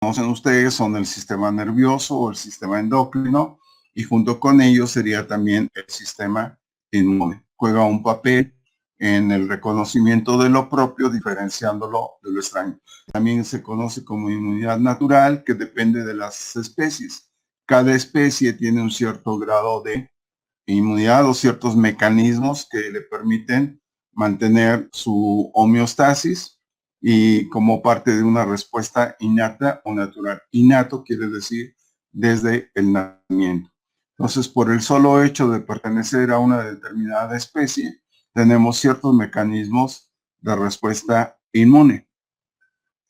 conocen ustedes son el sistema nervioso o el sistema endocrino, y junto con ellos sería también el sistema inmune. Juega un papel en el reconocimiento de lo propio, diferenciándolo de lo extraño. También se conoce como inmunidad natural, que depende de las especies. Cada especie tiene un cierto grado de inmunidad o ciertos mecanismos que le permiten mantener su homeostasis y como parte de una respuesta innata o natural. Innato quiere decir desde el nacimiento. Entonces, por el solo hecho de pertenecer a una determinada especie, tenemos ciertos mecanismos de respuesta inmune.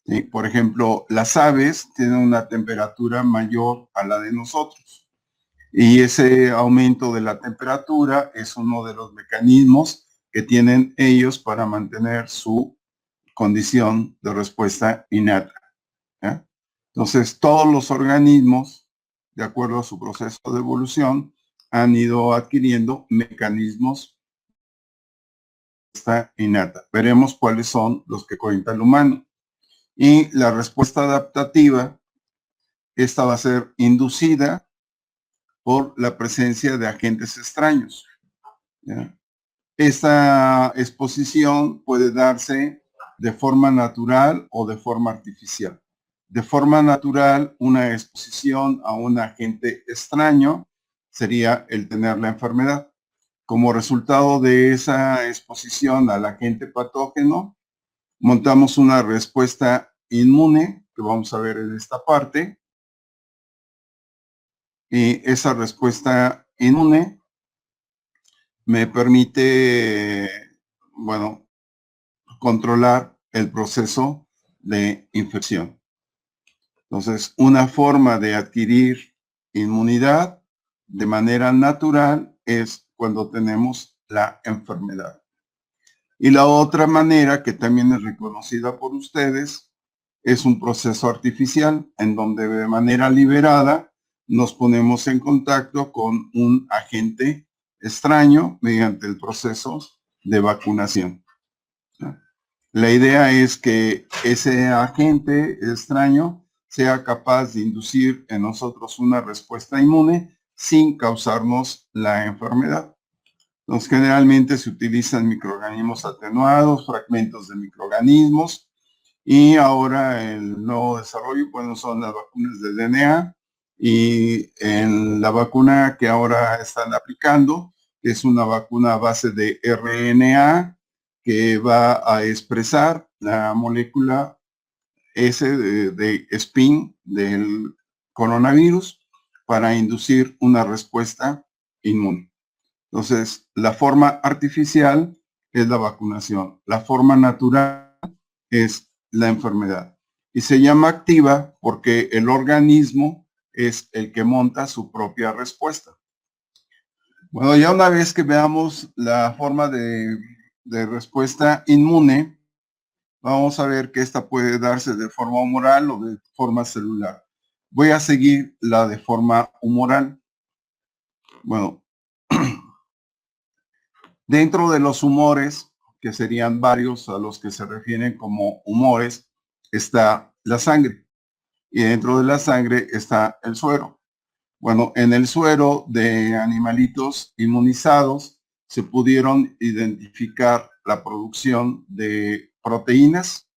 ¿Sí? Por ejemplo, las aves tienen una temperatura mayor a la de nosotros. Y ese aumento de la temperatura es uno de los mecanismos que tienen ellos para mantener su condición de respuesta innata. ¿Ya? Entonces, todos los organismos, de acuerdo a su proceso de evolución, han ido adquiriendo mecanismos de respuesta innata. Veremos cuáles son los que cuenta el humano. Y la respuesta adaptativa, esta va a ser inducida por la presencia de agentes extraños. ¿Ya? Esta exposición puede darse de forma natural o de forma artificial. De forma natural, una exposición a un agente extraño sería el tener la enfermedad. Como resultado de esa exposición al agente patógeno, montamos una respuesta inmune, que vamos a ver en esta parte, y esa respuesta inmune me permite, bueno, controlar el proceso de infección. Entonces, una forma de adquirir inmunidad de manera natural es cuando tenemos la enfermedad. Y la otra manera, que también es reconocida por ustedes, es un proceso artificial en donde de manera liberada nos ponemos en contacto con un agente extraño mediante el proceso de vacunación. La idea es que ese agente extraño sea capaz de inducir en nosotros una respuesta inmune sin causarnos la enfermedad. Entonces, generalmente se utilizan microorganismos atenuados, fragmentos de microorganismos, y ahora el nuevo desarrollo, bueno, son las vacunas de DNA, y en la vacuna que ahora están aplicando, que es una vacuna a base de RNA, que va a expresar la molécula S de spin del coronavirus para inducir una respuesta inmune. Entonces, la forma artificial es la vacunación. La forma natural es la enfermedad. Y se llama activa porque el organismo es el que monta su propia respuesta. Bueno, ya una vez que veamos la forma de respuesta inmune, vamos a ver que esta puede darse de forma humoral o de forma celular. Voy a seguir la de forma humoral. Bueno, dentro de los humores, que serían varios a los que se refieren como humores, está la sangre. Y dentro de la sangre está el suero. Bueno, en el suero de animalitos inmunizados se pudieron identificar la producción de proteínas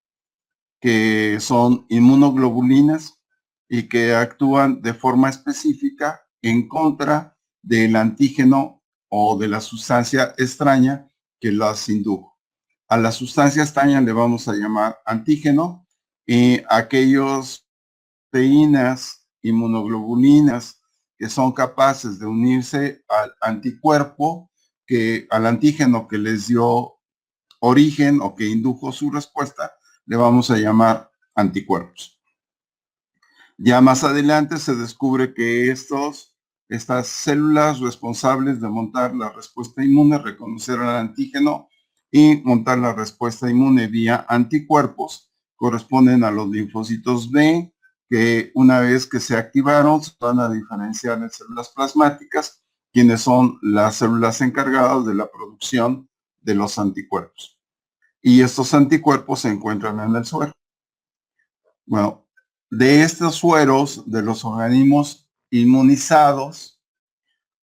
que son inmunoglobulinas y que actúan de forma específica en contra del antígeno o de la sustancia extraña que las indujo. A la sustancia extraña le vamos a llamar antígeno, y aquellos proteínas inmunoglobulinas que son capaces de unirse al anticuerpo, al antígeno que les dio origen o que indujo su respuesta, le vamos a llamar anticuerpos. Ya más adelante se descubre que estas células responsables de montar la respuesta inmune, reconocer al antígeno y montar la respuesta inmune vía anticuerpos, corresponden a los linfocitos B, que una vez que se activaron, se van a diferenciar en células plasmáticas, quienes son las células encargadas de la producción de los anticuerpos. Y estos anticuerpos se encuentran en el suero. Bueno, de estos sueros de los organismos inmunizados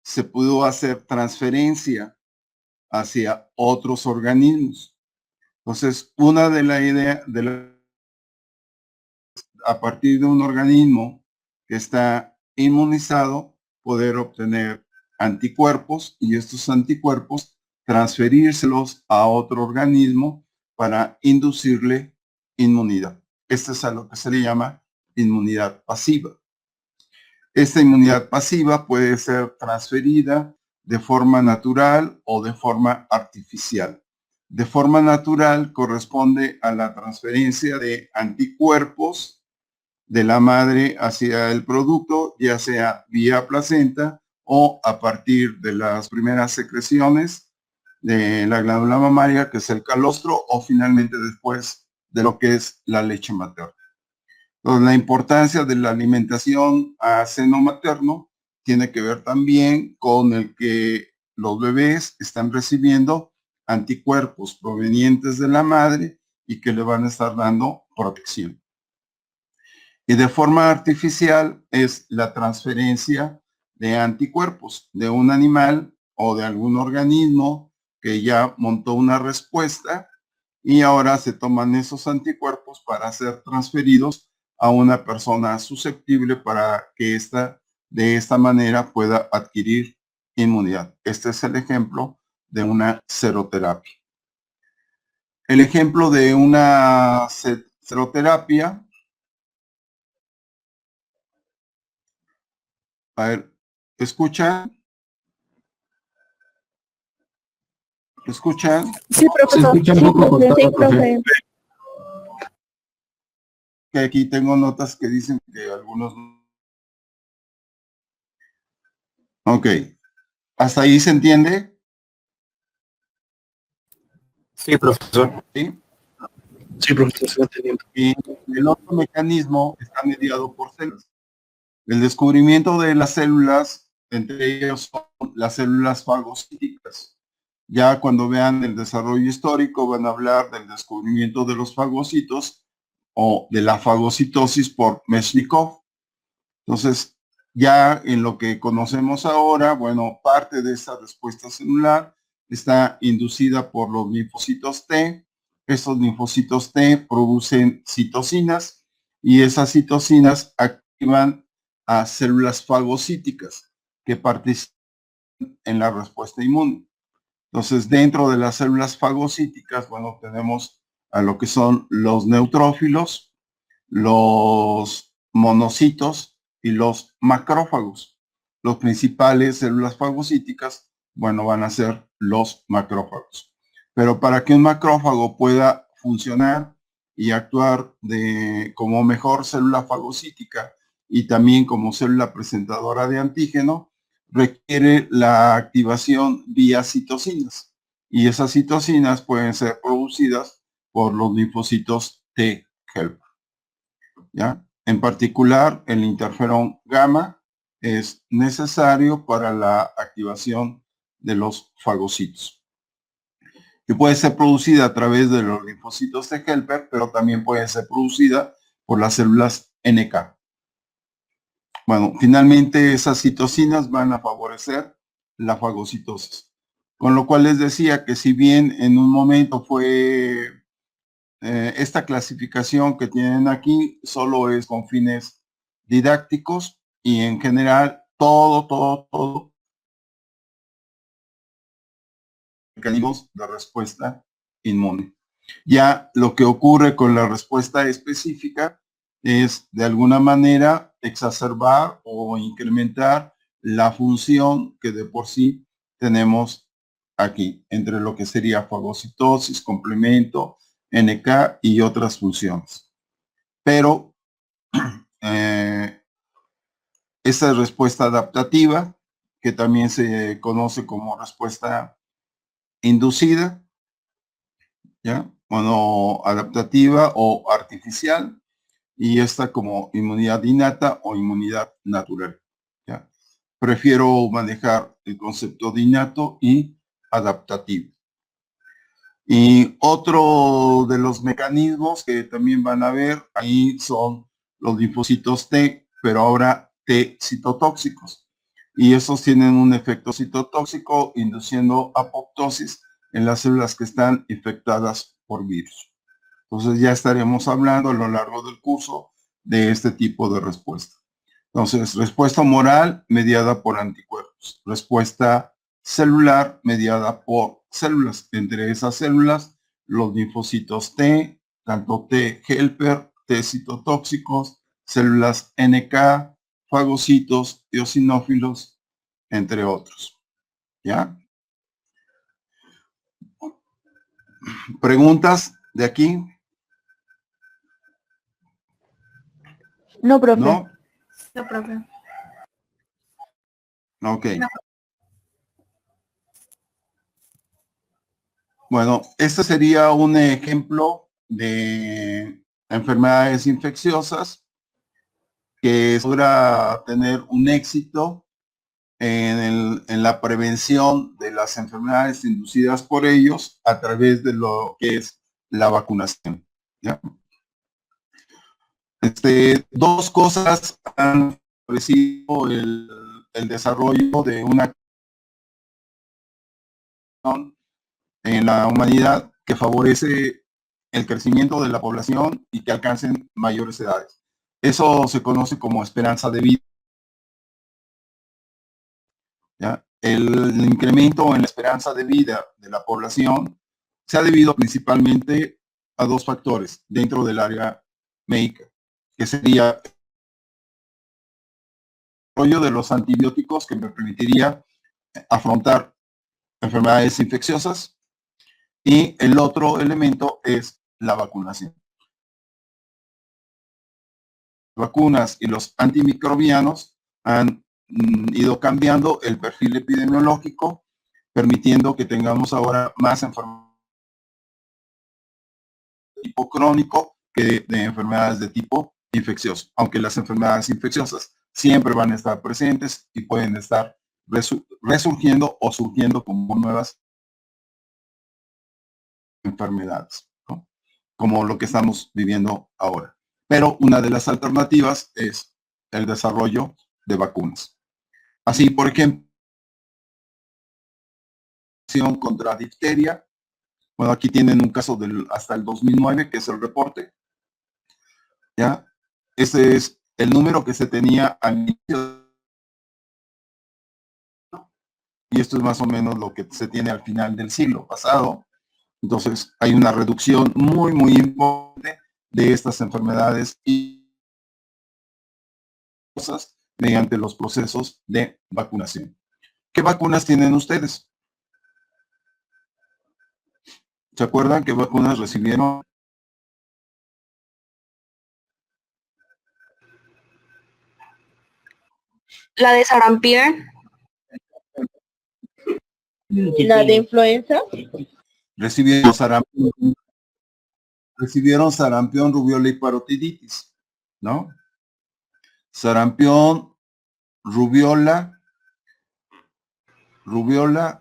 se pudo hacer transferencia hacia otros organismos. Entonces, una de la idea a partir de un organismo que está inmunizado, poder obtener anticuerpos y estos anticuerpos transferírselos a otro organismo para inducirle inmunidad. Esto es a lo que se le llama inmunidad pasiva. Esta inmunidad pasiva puede ser transferida de forma natural o de forma artificial. De forma natural corresponde a la transferencia de anticuerpos de la madre hacia el producto, ya sea vía placenta o a partir de las primeras secreciones de la glándula mamaria, que es el calostro, o finalmente después de lo que es la leche materna. Entonces, la importancia de la alimentación a seno materno tiene que ver también con el que los bebés están recibiendo anticuerpos provenientes de la madre y que le van a estar dando protección. Y de forma artificial es la transferencia de anticuerpos de un animal o de algún organismo que ya montó una respuesta y ahora se toman esos anticuerpos para ser transferidos a una persona susceptible para que de esta manera pueda adquirir inmunidad. Este es el ejemplo de una seroterapia. El ejemplo de una seroterapia, a ver, ¿escuchan? ¿Escuchan? Sí, profesor. Se escucha un poco cortado, profe. Que aquí tengo notas que dicen que algunos... Ok. ¿Hasta ahí se entiende? Sí, profesor. ¿Sí? Sí, profesor, se va entendiendo. Y el otro mecanismo está mediado por células. El descubrimiento de las células, entre ellos son las células fagocíticas. Ya cuando vean el desarrollo histórico van a hablar del descubrimiento de los fagocitos o de la fagocitosis por Meshnikov. Entonces, ya en lo que conocemos ahora, bueno, parte de esta respuesta celular está inducida por los linfocitos T. Estos linfocitos T producen citocinas y esas citocinas activan a células fagocíticas que participan en la respuesta inmune. Entonces, dentro de las células fagocíticas, bueno, tenemos a lo que son los neutrófilos, los monocitos y los macrófagos. Los principales células fagocíticas, bueno, van a ser los macrófagos. Pero para que un macrófago pueda funcionar y actuar como mejor célula fagocítica y también como célula presentadora de antígeno, requiere la activación vía citocinas. Y esas citocinas pueden ser producidas por los linfocitos T helper. ¿Ya? En particular, el interferón gamma es necesario para la activación de los fagocitos. Y puede ser producida a través de los linfocitos T helper, pero también puede ser producida por las células NK. Bueno, finalmente esas citocinas van a favorecer la fagocitosis. Con lo cual les decía que si bien en un momento fue esta clasificación que tienen aquí solo es con fines didácticos y en general todo mecanismos de respuesta inmune. Ya lo que ocurre con la respuesta específica es de alguna manera exacerbar o incrementar la función que de por sí tenemos aquí, entre lo que sería fagocitosis, complemento, NK y otras funciones. Pero esta respuesta adaptativa, que también se conoce como respuesta inducida, ¿ya? Bueno, adaptativa o artificial, y esta como inmunidad innata o inmunidad natural, ¿ya? Prefiero manejar el concepto de innato y adaptativo. Y otro de los mecanismos que también van a ver ahí son los linfocitos T, pero ahora T citotóxicos. Y estos tienen un efecto citotóxico induciendo apoptosis en las células que están infectadas por virus. Entonces ya estaremos hablando a lo largo del curso de este tipo de respuesta. Entonces, respuesta humoral mediada por anticuerpos. Respuesta celular mediada por células. Entre esas células, los linfocitos T, tanto T helper, T citotóxicos, células NK, fagocitos, eosinófilos, entre otros. ¿Ya? ¿Preguntas de aquí? No, profe. ¿No? No, profe. Ok. Bueno, este sería un ejemplo de enfermedades infecciosas que logra tener un éxito en la prevención de las enfermedades inducidas por ellos a través de lo que es la vacunación. ¿Ya? Dos cosas han favorecido el desarrollo de una en la humanidad que favorece el crecimiento de la población y que alcancen mayores edades. Eso se conoce como esperanza de vida. ¿Ya? El incremento en la esperanza de vida de la población se ha debido principalmente a dos factores dentro del área médica, que sería el desarrollo de los antibióticos que me permitiría afrontar enfermedades infecciosas, y el otro elemento es la vacunación. Vacunas y los antimicrobianos han ido cambiando el perfil epidemiológico, permitiendo que tengamos ahora más enfermedades de tipo crónico que de enfermedades de tipo infeccioso, aunque las enfermedades infecciosas siempre van a estar presentes y pueden estar resurgiendo o surgiendo como nuevas enfermedades, ¿no? Como lo que estamos viviendo ahora. Pero una de las alternativas es el desarrollo de vacunas. Así, por ejemplo, contra difteria. Bueno, aquí tienen un caso hasta el 2009, que es el reporte. ¿Ya? Ese es el número que se tenía al inicio. Y esto es más o menos lo que se tiene al final del siglo pasado. Entonces, hay una reducción muy, muy importante de estas enfermedades y cosas mediante los procesos de vacunación. ¿Qué vacunas tienen ustedes? ¿Se acuerdan qué vacunas recibieron? La de sarampión. La de influenza. Recibieron sarampión, rubiola y parotiditis, ¿no? Sarampión, rubiola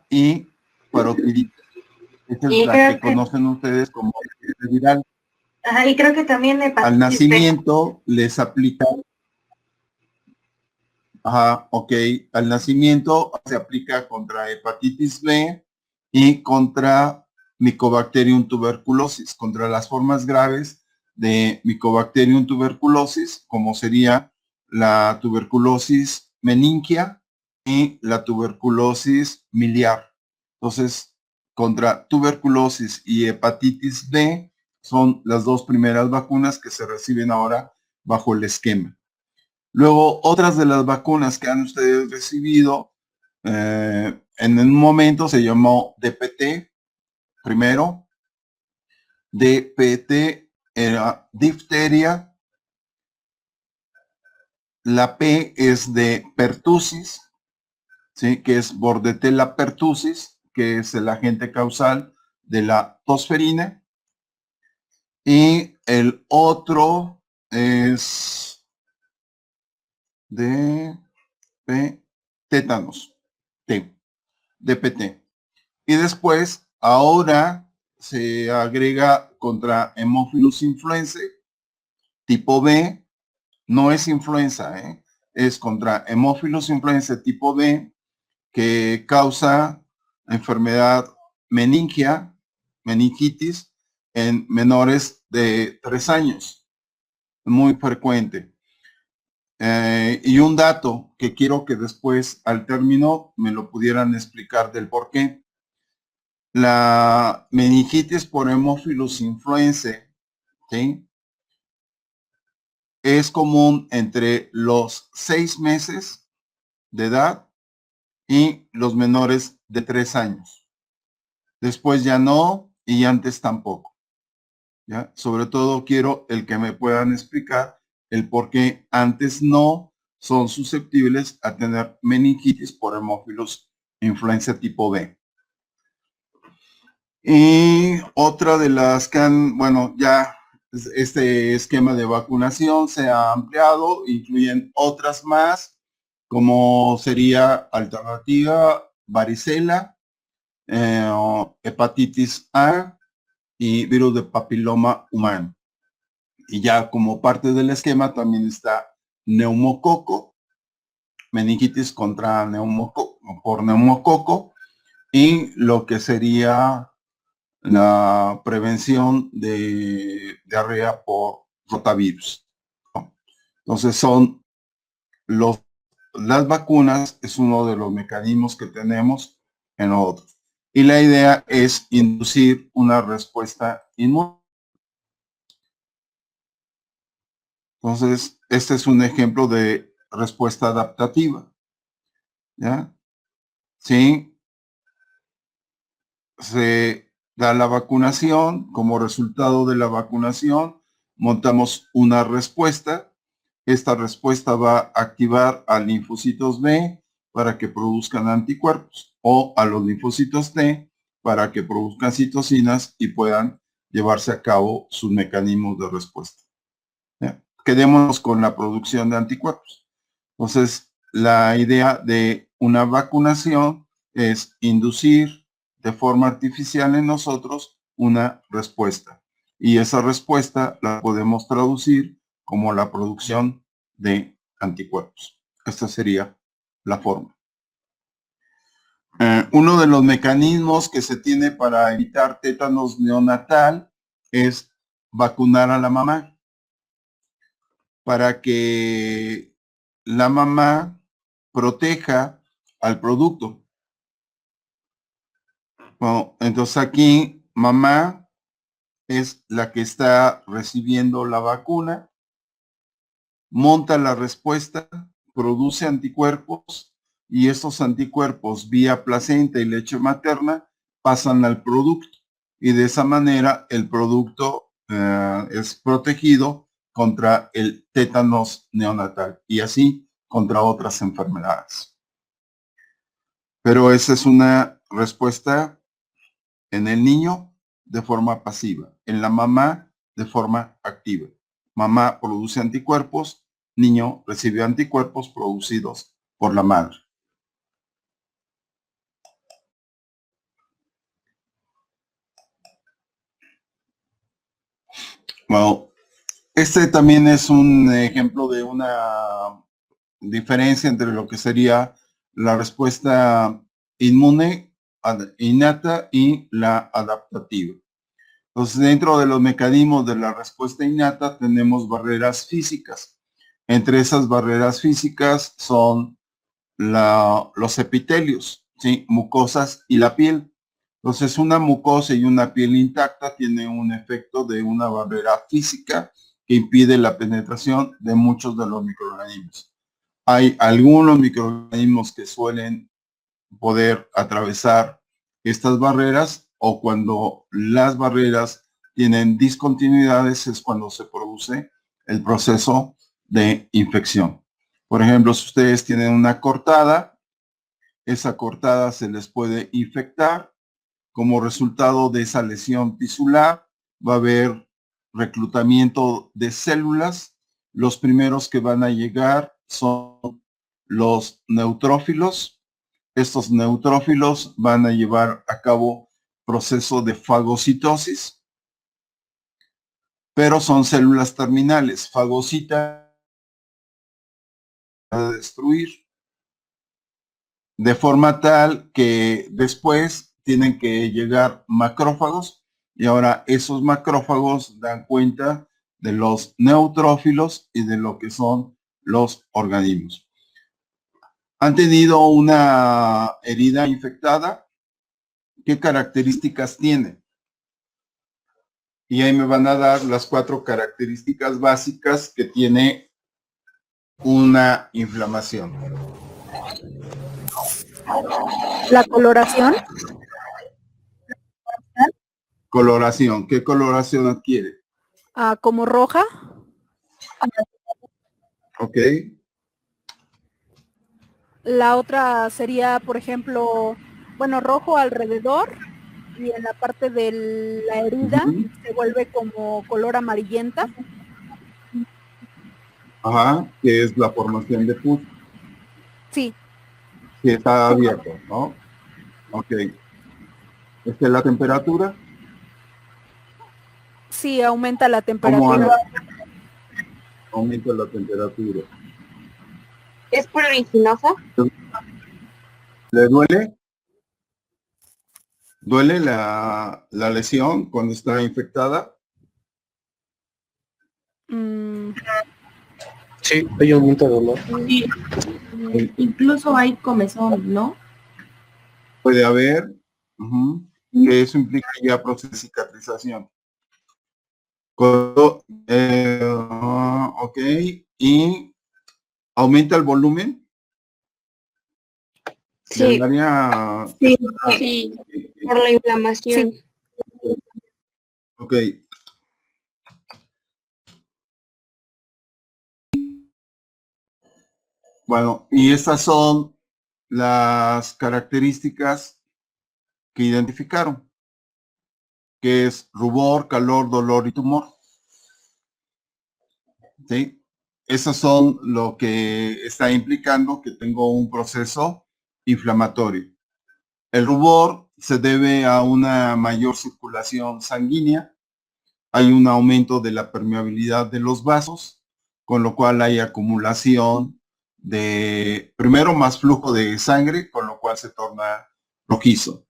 y parotiditis. Esa es la que conocen ustedes como viral. Ajá, y creo que también al nacimiento les aplican, al nacimiento se aplica contra hepatitis B y contra Mycobacterium tuberculosis, contra las formas graves de Mycobacterium tuberculosis, como sería la tuberculosis meningia y la tuberculosis miliar. Entonces, contra tuberculosis y hepatitis B son las dos primeras vacunas que se reciben ahora bajo el esquema. Luego, otras de las vacunas que han ustedes recibido, en un momento se llamó DPT, primero. DPT era difteria. La P es de pertussis, ¿sí? Que es Bordetella pertussis, que es el agente causal de la tosferina. Y el otro es de tétanos, T, DPT. Y después, ahora se agrega contra Haemophilus influenzae tipo B No es influenza, es contra Haemophilus influenzae tipo B, que causa enfermedad meningitis en menores de 3 años. Muy frecuente. Y un dato que quiero que después, al término, me lo pudieran explicar del por qué. La meningitis por Haemophilus influenzae, ¿sí?, es común entre los 6 meses de edad y los menores de 3 años. Después ya no, y antes tampoco. ¿Ya? Sobre todo quiero el que me puedan explicar el por qué antes no son susceptibles a tener meningitis por Haemophilus influenzae tipo B. Y otra de las que han, bueno, ya este esquema de vacunación se ha ampliado, incluyen otras más, como sería alternativa varicela, hepatitis A y virus de papiloma humano. Y ya como parte del esquema también está neumococo, meningitis contra por neumococo, y lo que sería la prevención de diarrea por rotavirus, ¿no? Entonces las vacunas es uno de los mecanismos que tenemos en nosotros. Y la idea es inducir una respuesta inmune. Entonces, este es un ejemplo de respuesta adaptativa. ¿Ya? Sí, se da la vacunación, como resultado de la vacunación, montamos una respuesta. Esta respuesta va a activar a linfocitos B para que produzcan anticuerpos o a los linfocitos T para que produzcan citocinas y puedan llevarse a cabo sus mecanismos de respuesta. ¿Ya? Quedémonos con la producción de anticuerpos. Entonces, la idea de una vacunación es inducir de forma artificial en nosotros una respuesta. Y esa respuesta la podemos traducir como la producción de anticuerpos. Esta sería la forma. Uno de los mecanismos que se tiene para evitar tétanos neonatal es vacunar a la mamá para que la mamá proteja al producto. Bueno, entonces aquí mamá es la que está recibiendo la vacuna, monta la respuesta, produce anticuerpos y estos anticuerpos vía placenta y leche materna pasan al producto y de esa manera el producto es protegido contra el tétanos neonatal y así contra otras enfermedades. Pero esa es una respuesta en el niño de forma pasiva, en la mamá de forma activa. Mamá produce anticuerpos, niño recibe anticuerpos producidos por la madre. Bueno, este también es un ejemplo de una diferencia entre lo que sería la respuesta inmune, innata y la adaptativa. Entonces, dentro de los mecanismos de la respuesta innata tenemos barreras físicas. Entre esas barreras físicas son los epitelios, ¿sí?, mucosas y la piel. Entonces, una mucosa y una piel intacta tiene un efecto de una barrera física que impide la penetración de muchos de los microorganismos. Hay algunos microorganismos que suelen poder atravesar estas barreras o cuando las barreras tienen discontinuidades es cuando se produce el proceso de infección. Por ejemplo, si ustedes tienen una cortada, esa cortada se les puede infectar. Como resultado de esa lesión tisular va a haber reclutamiento de células. Los primeros que van a llegar son los neutrófilos. Estos neutrófilos van a llevar a cabo proceso de fagocitosis, pero son células terminales. Fagocitan de destruir, de forma tal que después tienen que llegar macrófagos y ahora esos macrófagos dan cuenta de los neutrófilos y de lo que son los organismos. ¿Han tenido una herida infectada? ¿Qué características tiene? Y ahí me van a dar las 4 características básicas que tiene una inflamación. La coloración. Coloración. ¿Qué coloración adquiere? Como roja. Ok. La otra sería, por ejemplo, bueno, rojo alrededor y en la parte de la herida se vuelve como color amarillenta. Ajá, que es la formación de pus. Sí. Que está abierto, ¿no? Ok. ¿Esta es la temperatura? Sí, aumenta la ¿Cómo temperatura. aumenta la temperatura? ¿Es pruriginosa? ¿Le duele? ¿Duele la lesión cuando está infectada? Sí, hay aumento de dolor. Sí. Incluso hay comezón, ¿no? Puede haber, que eso implica ya proceso de cicatrización. Ok, y aumenta el volumen Sí, del área. sí, por la inflamación. Sí. Ok. Bueno, y estas son las características que identificaron, que es rubor, calor, dolor y tumor. ¿Sí? Esas son lo que está implicando que tengo un proceso inflamatorio. El rubor se debe a una mayor circulación sanguínea, hay un aumento de la permeabilidad de los vasos, con lo cual hay acumulación de, primero, más flujo de sangre, con lo cual se torna rojizo.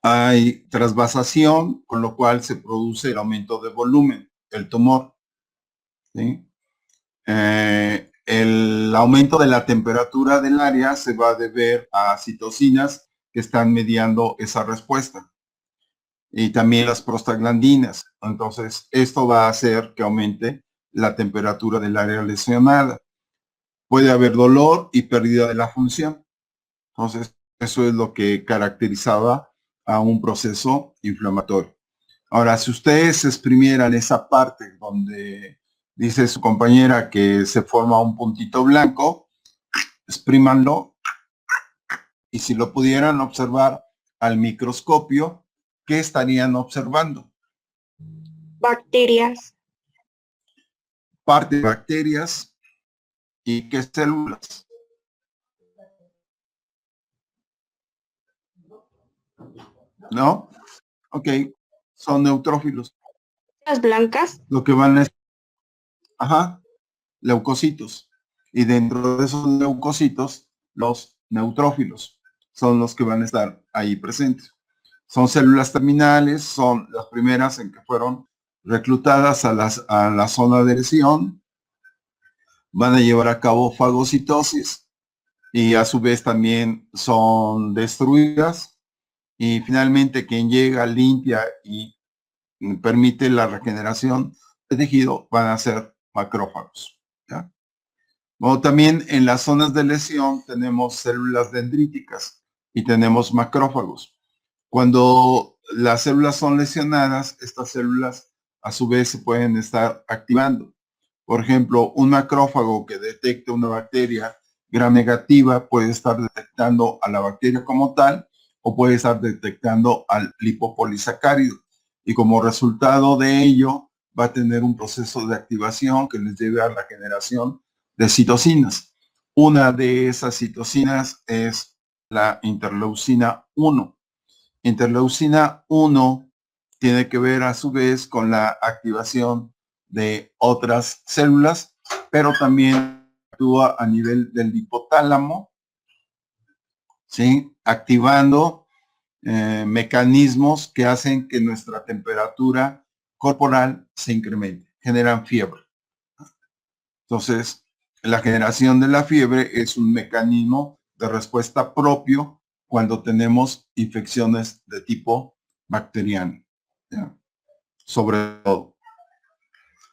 Hay trasvasación, con lo cual se produce el aumento de volumen, el tumor. ¿Sí? El aumento de la temperatura del área se va a deber a citocinas que están mediando esa respuesta. Y también las prostaglandinas. Entonces, esto va a hacer que aumente la temperatura del área lesionada. Puede haber dolor y pérdida de la función. Entonces, eso es lo que caracterizaba a un proceso inflamatorio. Ahora, si ustedes exprimieran esa parte donde dice su compañera que se forma un puntito blanco, exprímanlo y si lo pudieran observar al microscopio, ¿qué estarían observando? Bacterias. Parte de bacterias y qué células. ¿No? Ok, son neutrófilos. Las blancas. Lo que van es, leucocitos. Y dentro de esos leucocitos, los neutrófilos son los que van a estar ahí presentes. Son células terminales, son las primeras en que fueron reclutadas a la zona de lesión, van a llevar a cabo fagocitosis y a su vez también son destruidas y finalmente quien llega, limpia y permite la regeneración de tejido van a ser macrófagos. ¿Ya? Bueno, también en las zonas de lesión tenemos células dendríticas y tenemos macrófagos. Cuando las células son lesionadas, estas células a su vez se pueden estar activando. Por ejemplo, un macrófago que detecte una bacteria gram negativa puede estar detectando a la bacteria como tal o puede estar detectando al lipopolisacárido. Y como resultado de ello, va a tener un proceso de activación que les lleve a la generación de citocinas. Una de esas citocinas es la interleucina 1. Interleucina 1 tiene que ver a su vez con la activación de otras células, pero también actúa a nivel del hipotálamo, ¿sí? Activando mecanismos que hacen que nuestra temperatura corporal se incremente, generan fiebre. Entonces, la generación de la fiebre es un mecanismo de respuesta propio cuando tenemos infecciones de tipo bacteriano, ¿ya? Sobre todo.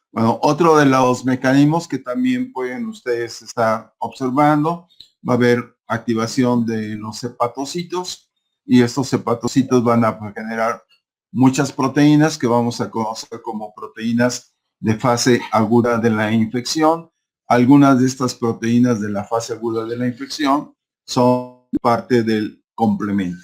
Bueno, otro de los mecanismos que también pueden ustedes estar observando, va a haber activación de los hepatocitos, y estos hepatocitos van a generar muchas proteínas que vamos a conocer como proteínas de fase aguda de la infección. Algunas de estas proteínas de la fase aguda de la infección son parte del complemento.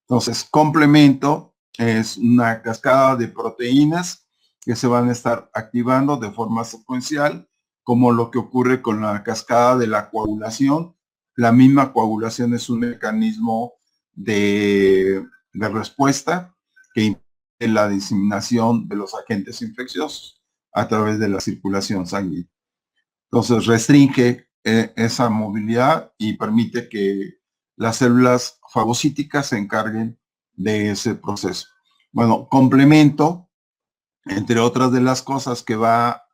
Entonces, complemento es una cascada de proteínas que se van a estar activando de forma secuencial, como lo que ocurre con la cascada de la coagulación. La misma coagulación es un mecanismo de respuesta que impide la diseminación de los agentes infecciosos a través de la circulación sanguínea. Entonces restringe esa movilidad y permite que las células fagocíticas se encarguen de ese proceso. Bueno, complemento, entre otras de las cosas que va a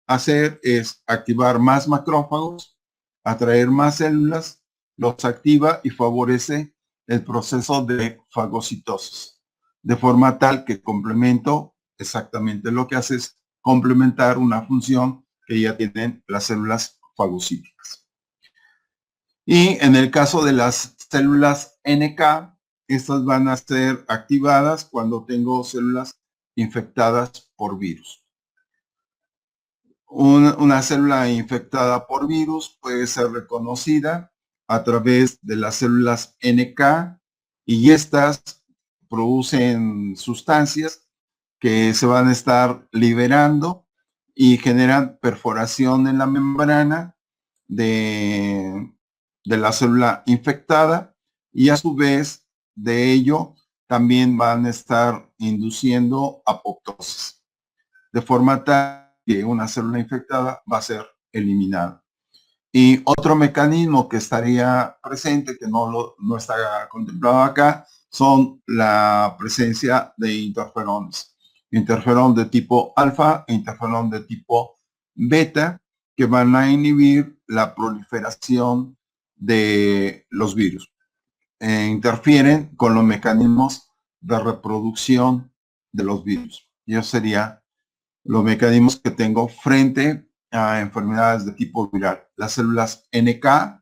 hacer, es activar más macrófagos, atraer más células, los activa y favorece el proceso de fagocitosis, de forma tal que complemento exactamente lo que hace es complementar una función que ya tienen las células fagocíticas. Y en el caso de las células NK, estas van a ser activadas cuando tengo células infectadas por virus. Una célula infectada por virus puede ser reconocida a través de las células NK, y estas producen sustancias que se van a estar liberando y generan perforación en la membrana de la célula infectada, y a su vez de ello también van a estar induciendo apoptosis, de forma tal que una célula infectada va a ser eliminada. Y otro mecanismo que estaría presente, que no está contemplado acá, son la presencia de interferones. Interferón de tipo alfa e interferón de tipo beta, que van a inhibir la proliferación de los virus. Interfieren con los mecanismos de reproducción de los virus. Y eso sería los mecanismos que tengo frente a enfermedades de tipo viral. Las células NK,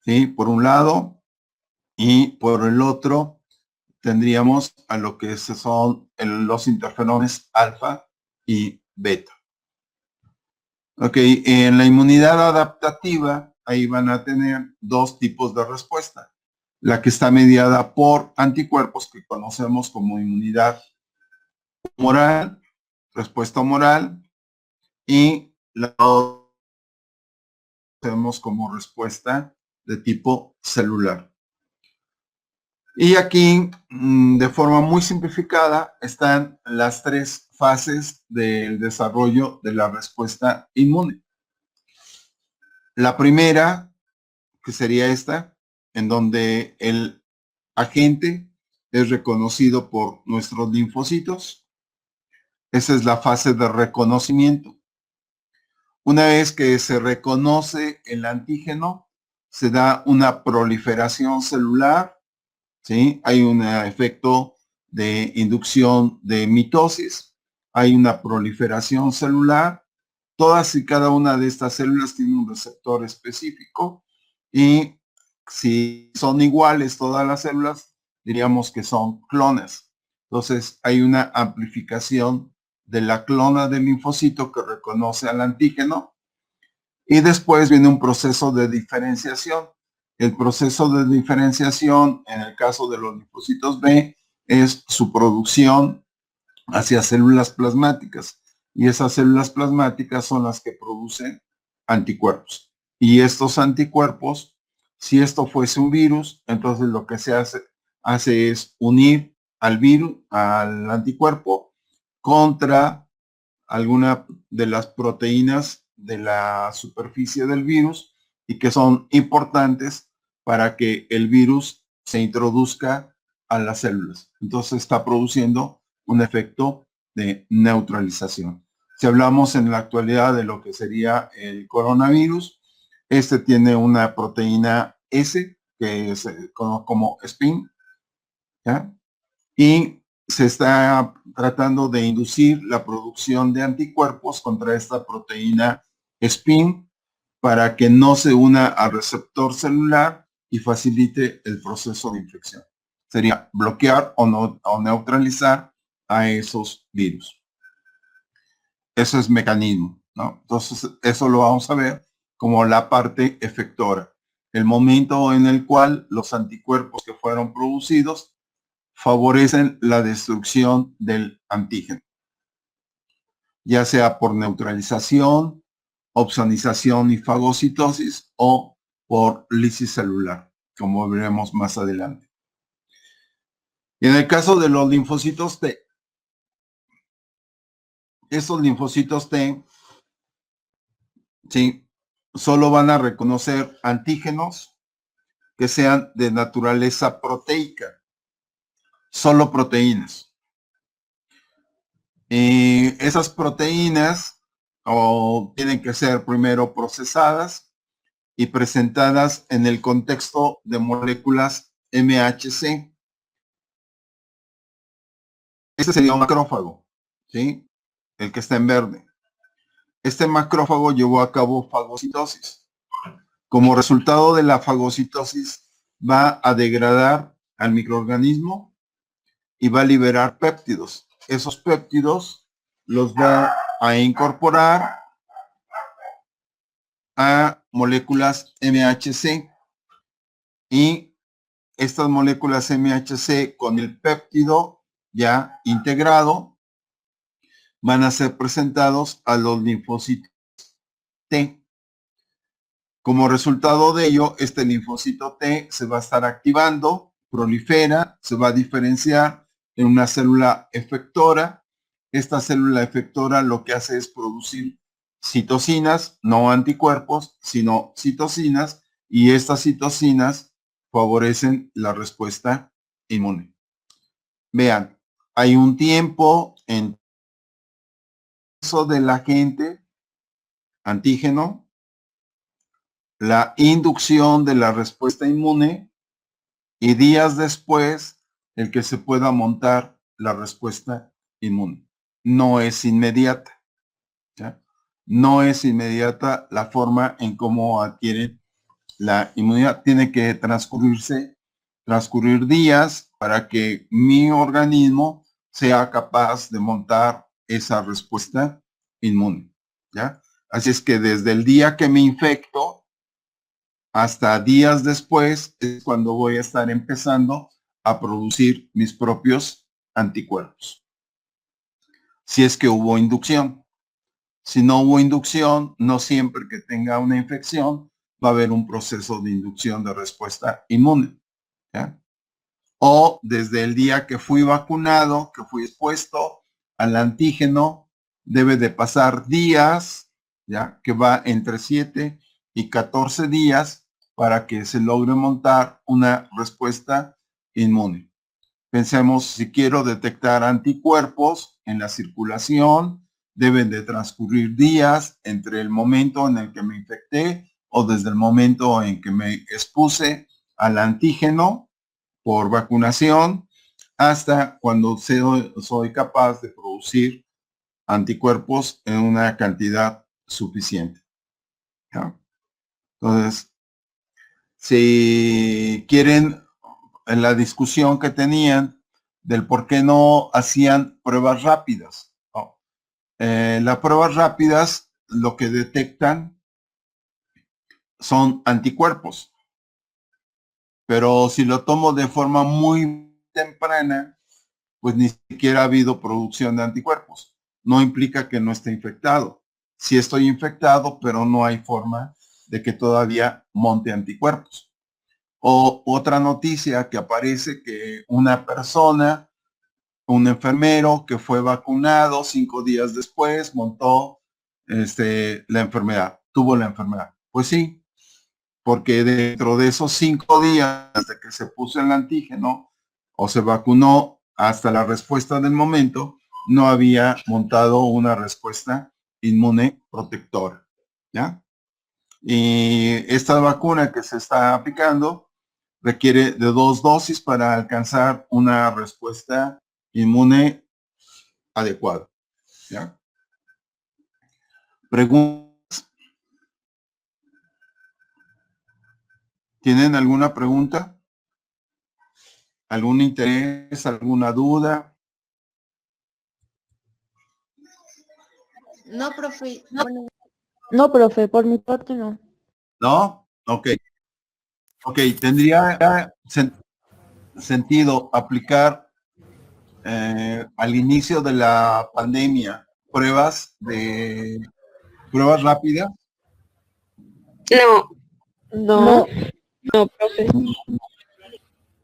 ¿sí? Por un lado, y por el otro tendríamos a lo que son los interferones alfa y beta. Ok, en la inmunidad adaptativa, ahí van a tener dos tipos de respuesta. La que está mediada por anticuerpos, que conocemos como inmunidad humoral, respuesta humoral, y la otra tenemos como respuesta de tipo celular. Y aquí, de forma muy simplificada, están las tres fases del desarrollo de la respuesta inmune. La primera, que sería esta, en donde el agente es reconocido por nuestros linfocitos. Esa es la fase de reconocimiento. Una vez que se reconoce el antígeno, se da una proliferación celular, ¿sí? Hay un efecto de inducción de mitosis, hay una proliferación celular. Todas y cada una de estas células tienen un receptor específico, y si son iguales todas las células, diríamos que son clones. Entonces hay una amplificación de la clona del linfocito que reconoce al antígeno, y después viene un proceso de diferenciación. El proceso de diferenciación, en el caso de los linfocitos B, es su producción hacia células plasmáticas, y esas células plasmáticas son las que producen anticuerpos. Y estos anticuerpos, si esto fuese un virus, entonces lo que se hace es unir al virus, al anticuerpo, contra alguna de las proteínas de la superficie del virus y que son importantes para que el virus se introduzca a las células. Entonces está produciendo un efecto de neutralización. Si hablamos en la actualidad de lo que sería el coronavirus, este tiene una proteína S, que se conoce como spin, ¿ya? Y se está tratando de inducir la producción de anticuerpos contra esta proteína spin para que no se una al receptor celular y facilite el proceso de infección. Sería bloquear o neutralizar a esos virus. Eso es mecanismo, ¿no? Entonces, eso lo vamos a ver como la parte efectora. El momento en el cual los anticuerpos que fueron producidos favorecen la destrucción del antígeno, ya sea por neutralización, opsonización y fagocitosis o por lisis celular, como veremos más adelante. Y en el caso de los linfocitos T, estos linfocitos T, sí, solo van a reconocer antígenos que sean de naturaleza proteica, solo proteínas. Y esas proteínas tienen que ser primero procesadas y presentadas en el contexto de moléculas MHC. Este sería un macrófago, ¿sí? El que está en verde. Este macrófago llevó a cabo fagocitosis. Como resultado de la fagocitosis, va a degradar al microorganismo y va a liberar péptidos. Esos péptidos los va a incorporar a moléculas MHC y estas moléculas MHC con el péptido ya integrado van a ser presentados a los linfocitos T. Como resultado de ello, este linfocito T se va a estar activando, prolifera, se va a diferenciar en una célula efectora. Esta célula efectora lo que hace es producir citocinas, no anticuerpos, sino citocinas, y estas citocinas favorecen la respuesta inmune. Vean, hay un tiempo en eso del agente antígeno, la inducción de la respuesta inmune y días después el que se pueda montar la respuesta inmune. No es inmediata, ¿ya? No es inmediata la forma en cómo adquieren la inmunidad. Tiene que transcurrir días para que mi organismo sea capaz de montar esa respuesta inmune, ¿ya? Así es que desde el día que me infecto hasta días después es cuando voy a estar empezando a producir mis propios anticuerpos. Si es que hubo inducción. Si no hubo inducción, no siempre que tenga una infección va a haber un proceso de inducción de respuesta inmune, ¿ya? O desde el día que fui vacunado, que fui expuesto al antígeno, debe de pasar días, ¿ya? Que va entre 7 y 14 días para que se logre montar una respuesta inmune. Pensemos, si quiero detectar anticuerpos en la circulación, deben de transcurrir días entre el momento en el que me infecté o desde el momento en que me expuse al antígeno por vacunación hasta cuando soy capaz de producir anticuerpos en una cantidad suficiente, ¿ya? Entonces, si quieren, en la discusión que tenían del por qué no hacían pruebas rápidas, ¿no? Las pruebas rápidas lo que detectan son anticuerpos, pero si lo tomo de forma muy temprana, pues ni siquiera ha habido producción de anticuerpos. No implica que no esté infectado. Sí estoy infectado, pero no hay forma de que todavía monte anticuerpos. O otra noticia que aparece que una persona, un enfermero que fue vacunado 5 días después, montó la enfermedad, tuvo la enfermedad. Pues sí, porque dentro de esos 5 días desde que se puso el antígeno o se vacunó hasta la respuesta del momento, no había montado una respuesta inmune protectora, ¿ya? Y esta vacuna que se está aplicando requiere de 2 dosis para alcanzar una respuesta inmune adecuada, ¿ya? Preguntas. ¿Tienen alguna pregunta? ¿Algún interés? ¿Alguna duda? No, profe. No, profe, por mi parte no. ¿No? Ok. Ok, tendría sentido aplicar al inicio de la pandemia pruebas rápidas. No, No, no, profe.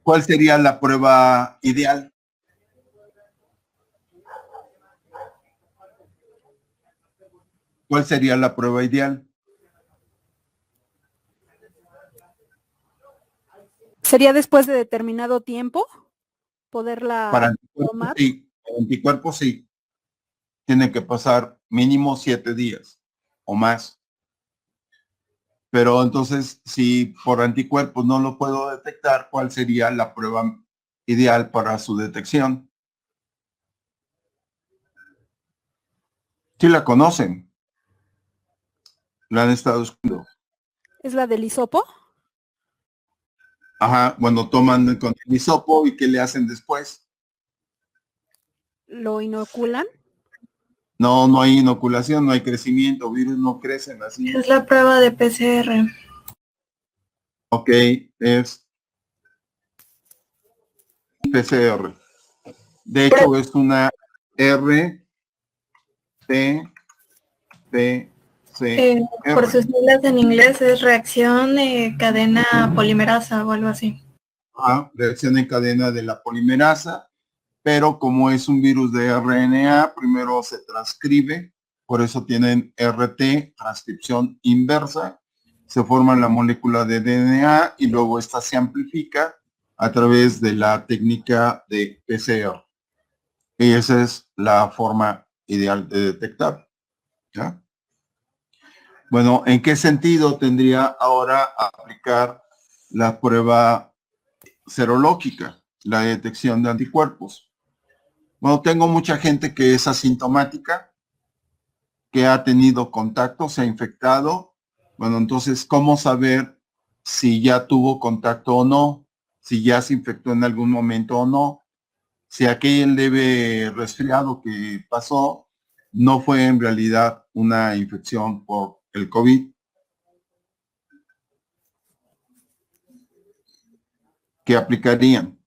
¿Cuál sería la prueba ideal? ¿Cuál sería la prueba ideal? ¿Sería después de determinado tiempo poderla Para anticuerpos, tomar? sí. Para anticuerpos, sí. Tiene que pasar mínimo 7 días o más. Pero entonces, si por anticuerpos no lo puedo detectar, ¿cuál sería la prueba ideal para su detección? Sí la conocen. La han estado escuchando. ¿Es la del hisopo? Ajá, bueno, toman con el hisopo y ¿qué le hacen después? ¿Lo inoculan? No, no hay inoculación, no hay crecimiento, virus no crecen así. Es la prueba de PCR. Ok, es PCR. De hecho, es una R, T, T, C, Por R. sus siglas en inglés es reacción cadena polimerasa o algo así. Reacción en cadena de la polimerasa, pero como es un virus de RNA, primero se transcribe, por eso tienen RT, transcripción inversa, se forma la molécula de DNA y luego esta se amplifica a través de la técnica de PCR. Y esa es la forma ideal de detectar, ¿ya? Bueno, ¿en qué sentido tendría ahora aplicar la prueba serológica, la detección de anticuerpos? Bueno, tengo mucha gente que es asintomática, que ha tenido contacto, se ha infectado. Bueno, entonces, ¿cómo saber si ya tuvo contacto o no? Si ya se infectó en algún momento o no. Si aquel leve resfriado que pasó no fue en realidad una infección por el COVID. ¿Qué aplicarían?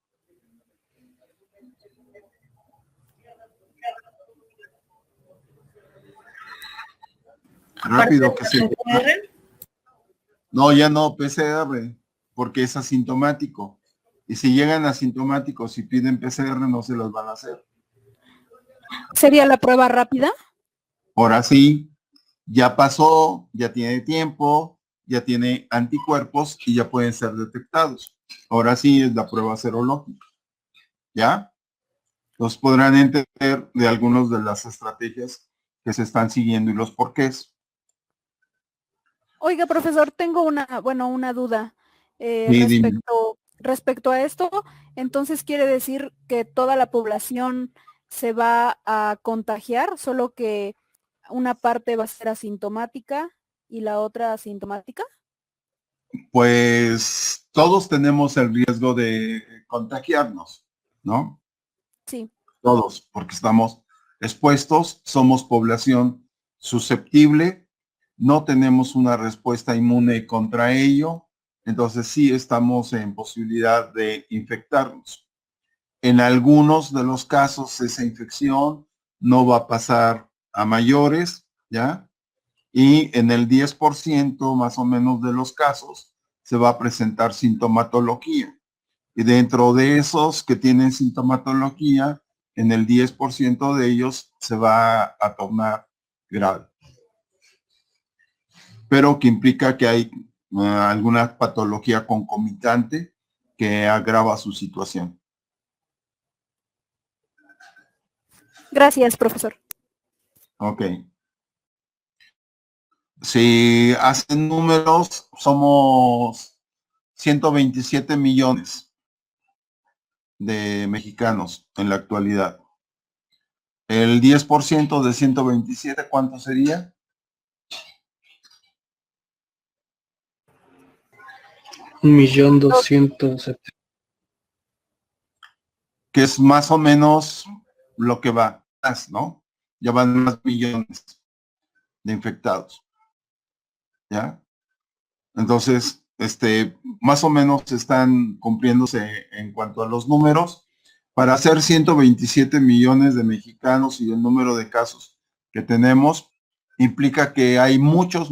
Rápido que se... No, ya no, PCR, porque es asintomático. Y si llegan asintomáticos y piden PCR, no se los van a hacer. ¿Sería la prueba rápida? Ahora sí, ya pasó, ya tiene tiempo, ya tiene anticuerpos y ya pueden ser detectados. Ahora sí es la prueba serológica. ¿Ya? Los podrán entender de algunas de las estrategias que se están siguiendo y los porqués. Oiga, profesor, tengo una duda Sí, respecto a esto. Entonces, ¿quiere decir que toda la población se va a contagiar, solo que una parte va a ser asintomática y la otra asintomática? pues todos tenemos el riesgo de contagiarnos, ¿no? Sí. Todos, porque estamos expuestos, somos población susceptible, no tenemos una respuesta inmune contra ello, entonces sí estamos en posibilidad de infectarnos. En algunos de los casos esa infección no va a pasar a mayores, ¿ya? Y en el 10% más o menos de los casos se va a presentar sintomatología. Y dentro de esos que tienen sintomatología, en el 10% de ellos se va a tornar grave. pero que implica que hay alguna patología concomitante que agrava su situación. Gracias, profesor. Ok. Si hacen números, somos 127 millones de mexicanos en la actualidad. El 10% de 127, ¿cuánto sería? 1.270.000. Que es más o menos lo que va, ¿no? Ya van más millones de infectados. ¿Ya? Entonces, más o menos están cumpliéndose en cuanto a los números. Para hacer 127 millones de mexicanos y el número de casos que tenemos, implica que hay muchos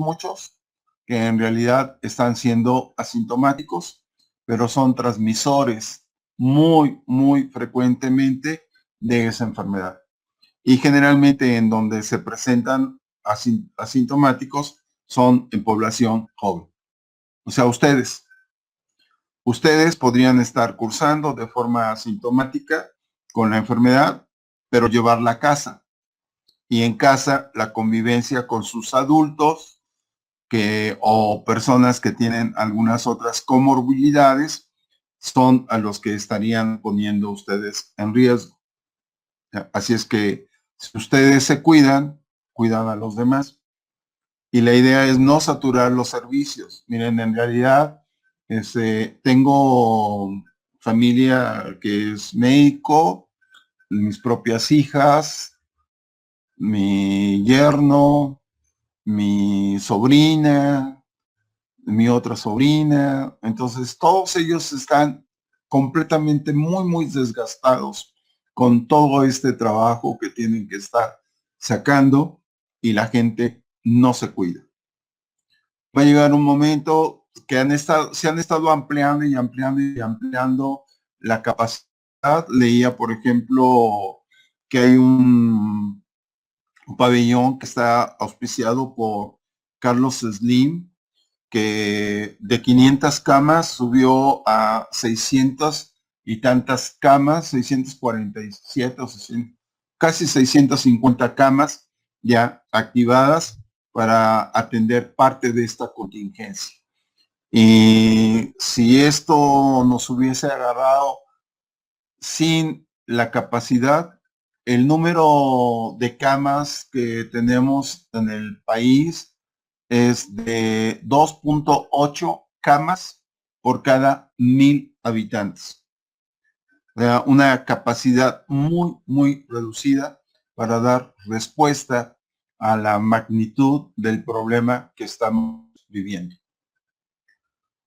que en realidad están siendo asintomáticos, pero son transmisores muy frecuentemente de esa enfermedad. Y generalmente en donde se presentan asintomáticos son en población joven. O sea, ustedes podrían estar cursando de forma asintomática con la enfermedad, pero llevarla a casa. Y en casa la convivencia con sus adultos o personas que tienen algunas otras comorbilidades son a los que estarían poniendo ustedes en riesgo. Así es que si ustedes se cuidan a los demás. Y la idea es no saturar los servicios. Miren, en realidad, tengo familia que es médico, mis propias hijas, mi yerno, mi sobrina, mi otra sobrina. Entonces, todos ellos están completamente muy desgastados con todo este trabajo que tienen que estar sacando y la gente no se cuida. Va a llegar un momento que se han estado ampliando la capacidad. Leía, por ejemplo, que hay un pabellón que está auspiciado por Carlos Slim, que de 500 camas subió a 600 y tantas camas, 647 o 600, casi 650 camas ya activadas para atender parte de esta contingencia. Y si esto nos hubiese agarrado sin la capacidad, el número de camas que tenemos en el país es de 2.8 camas por cada 1,000 habitantes. O sea, una capacidad muy reducida para dar respuesta a la magnitud del problema que estamos viviendo.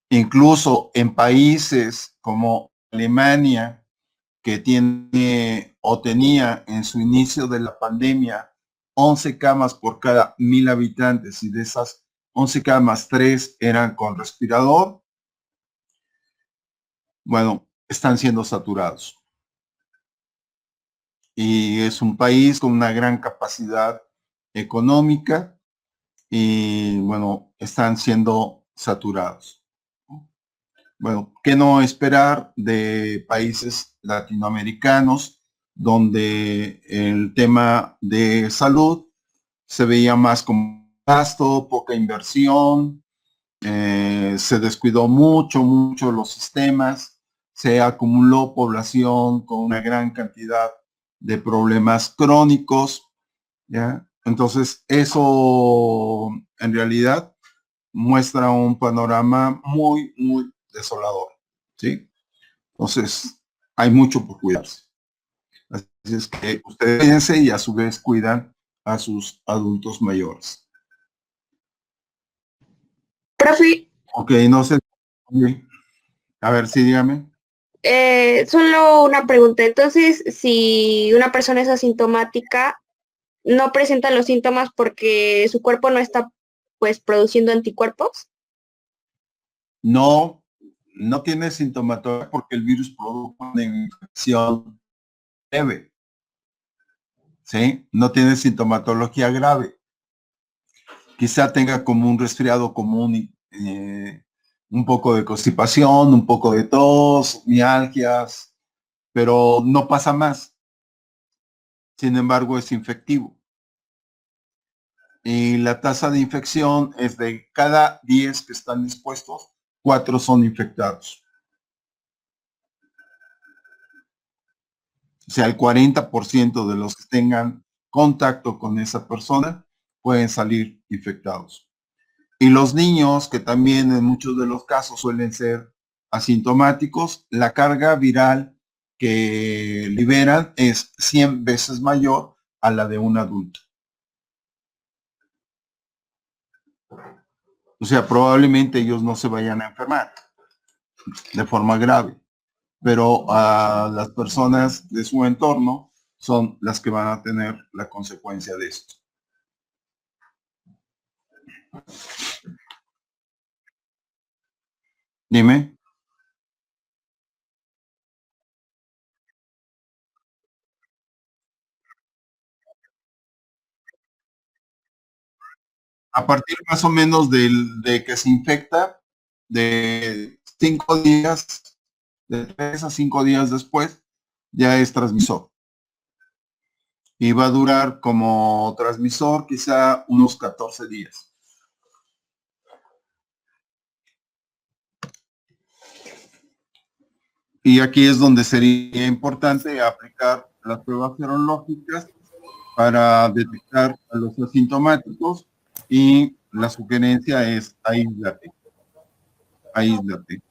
Incluso en países como Alemania, que tiene o tenía en su inicio de la pandemia 11 camas por cada 1,000 habitantes y de esas 11 camas, 3 eran con respirador, bueno, están siendo saturados. Y es un país con una gran capacidad económica y, bueno, están siendo saturados. Bueno, ¿qué no esperar de países latinoamericanos donde el tema de salud se veía más como gasto, poca inversión, se descuidó mucho los sistemas, se acumuló población con una gran cantidad de problemas crónicos, ¿ya? Entonces, eso en realidad muestra un panorama muy desolador, ¿sí? Entonces, hay mucho por cuidarse. Así es que ustedes cuídense y a su vez cuidan a sus adultos mayores. Profe, Ok, no sé. A ver, sí, dígame. solo una pregunta. Entonces, si una persona es asintomática, no presenta los síntomas porque su cuerpo no está, pues, produciendo anticuerpos. No tiene sintomatología porque el virus produjo una infección leve. ¿Sí? No tiene sintomatología grave. quizá tenga como un resfriado común, un poco de constipación, un poco de tos, mialgias, pero no pasa más. Sin embargo, es infectivo. Y la tasa de infección es de cada 10 que están expuestos, 4 son infectados. O sea, el 40% de los que tengan contacto con esa persona pueden salir infectados. Y los niños, que también en muchos de los casos suelen ser asintomáticos, la carga viral que liberan es 100 veces mayor a la de un adulto. O sea, probablemente ellos no se vayan a enfermar de forma grave, pero a las personas de su entorno son las que van a tener la consecuencia de esto. Dime. A partir más o menos de que se infecta, de 5 días, de 3 a 5 días después, ya es transmisor. Y va a durar como transmisor quizá unos 14 días. Y aquí es donde sería importante aplicar las pruebas serológicas para detectar a los asintomáticos, y la sugerencia es aíslate. Aíslate.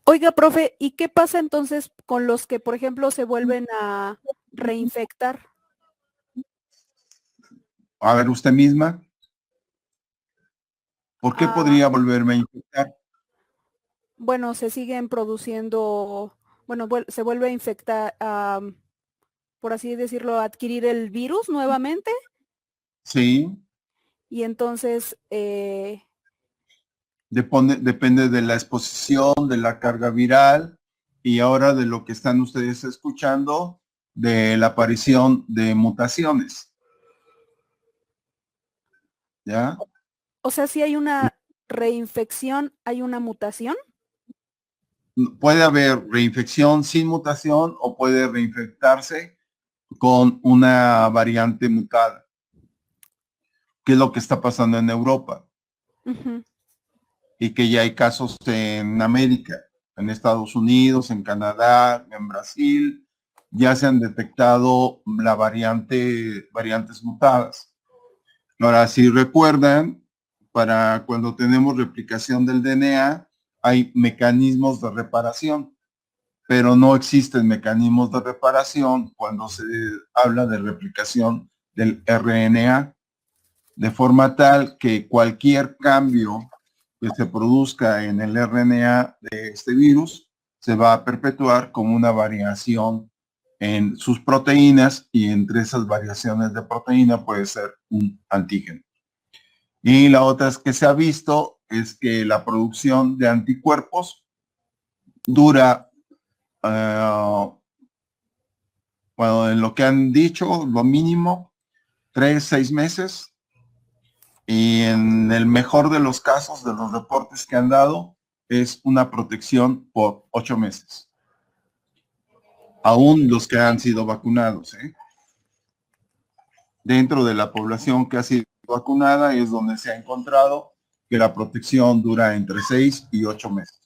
Oiga, profe, ¿y qué pasa entonces con los que, por ejemplo, se vuelven a reinfectar? A ver, usted misma, ¿por qué Ah, podría volverme a infectar? bueno, se siguen produciendo, bueno, se vuelve a infectar, por así decirlo, adquirir el virus nuevamente Sí, y entonces, depende de la exposición, de la carga viral y ahora de lo que están ustedes escuchando, de la aparición de mutaciones. ¿Ya? o sea, si hay una reinfección, hay una mutación. Puede haber reinfección sin mutación o puede reinfectarse con una variante mutada, que es lo que está pasando en Europa Ujú. y que ya hay casos en América, en Estados Unidos, en Canadá, en Brasil, ya se han detectado variantes mutadas. Ahora, si recuerdan, para cuando tenemos replicación del DNA, hay mecanismos de reparación, pero no existen mecanismos de reparación cuando se habla de replicación del RNA, de forma tal que cualquier cambio que se produzca en el RNA de este virus se va a perpetuar como una variación en sus proteínas, y entre esas variaciones de proteína puede ser un antígeno. Y la otra es que se ha visto es que la producción de anticuerpos dura, bueno, en lo que han dicho, lo mínimo 3-6 meses, y en el mejor de los casos de los reportes que han dado es una protección por 8 meses. Aún los que han sido vacunados, ¿eh? Dentro de la población que ha sido vacunada es donde se ha encontrado que la protección dura entre 6 y 8 meses.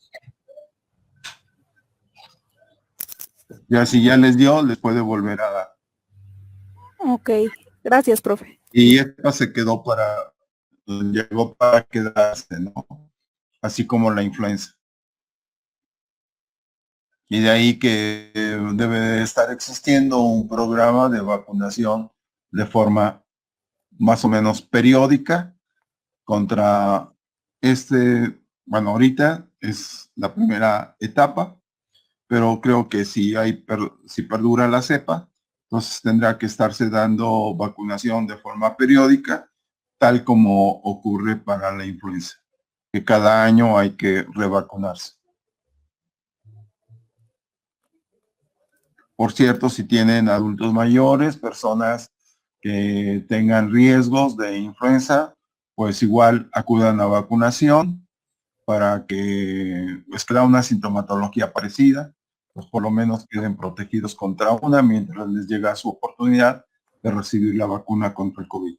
Ya si ya les dio, les puede volver a dar. Ok, gracias, profe. Y esta se quedó llegó para quedarse, ¿no? Así como la influenza. Y de ahí que debe de estar existiendo un programa de vacunación de forma más o menos periódica contra bueno, ahorita es la primera etapa, pero creo que si perdura la cepa, entonces tendrá que estarse dando vacunación de forma periódica, tal como ocurre para la influenza, que cada año hay que revacunarse. Por cierto, si tienen adultos mayores, personas que tengan riesgos de influenza, pues igual acudan a vacunación para que pues queda una sintomatología parecida, pues por lo menos queden protegidos contra una mientras les llega su oportunidad de recibir la vacuna contra el COVID.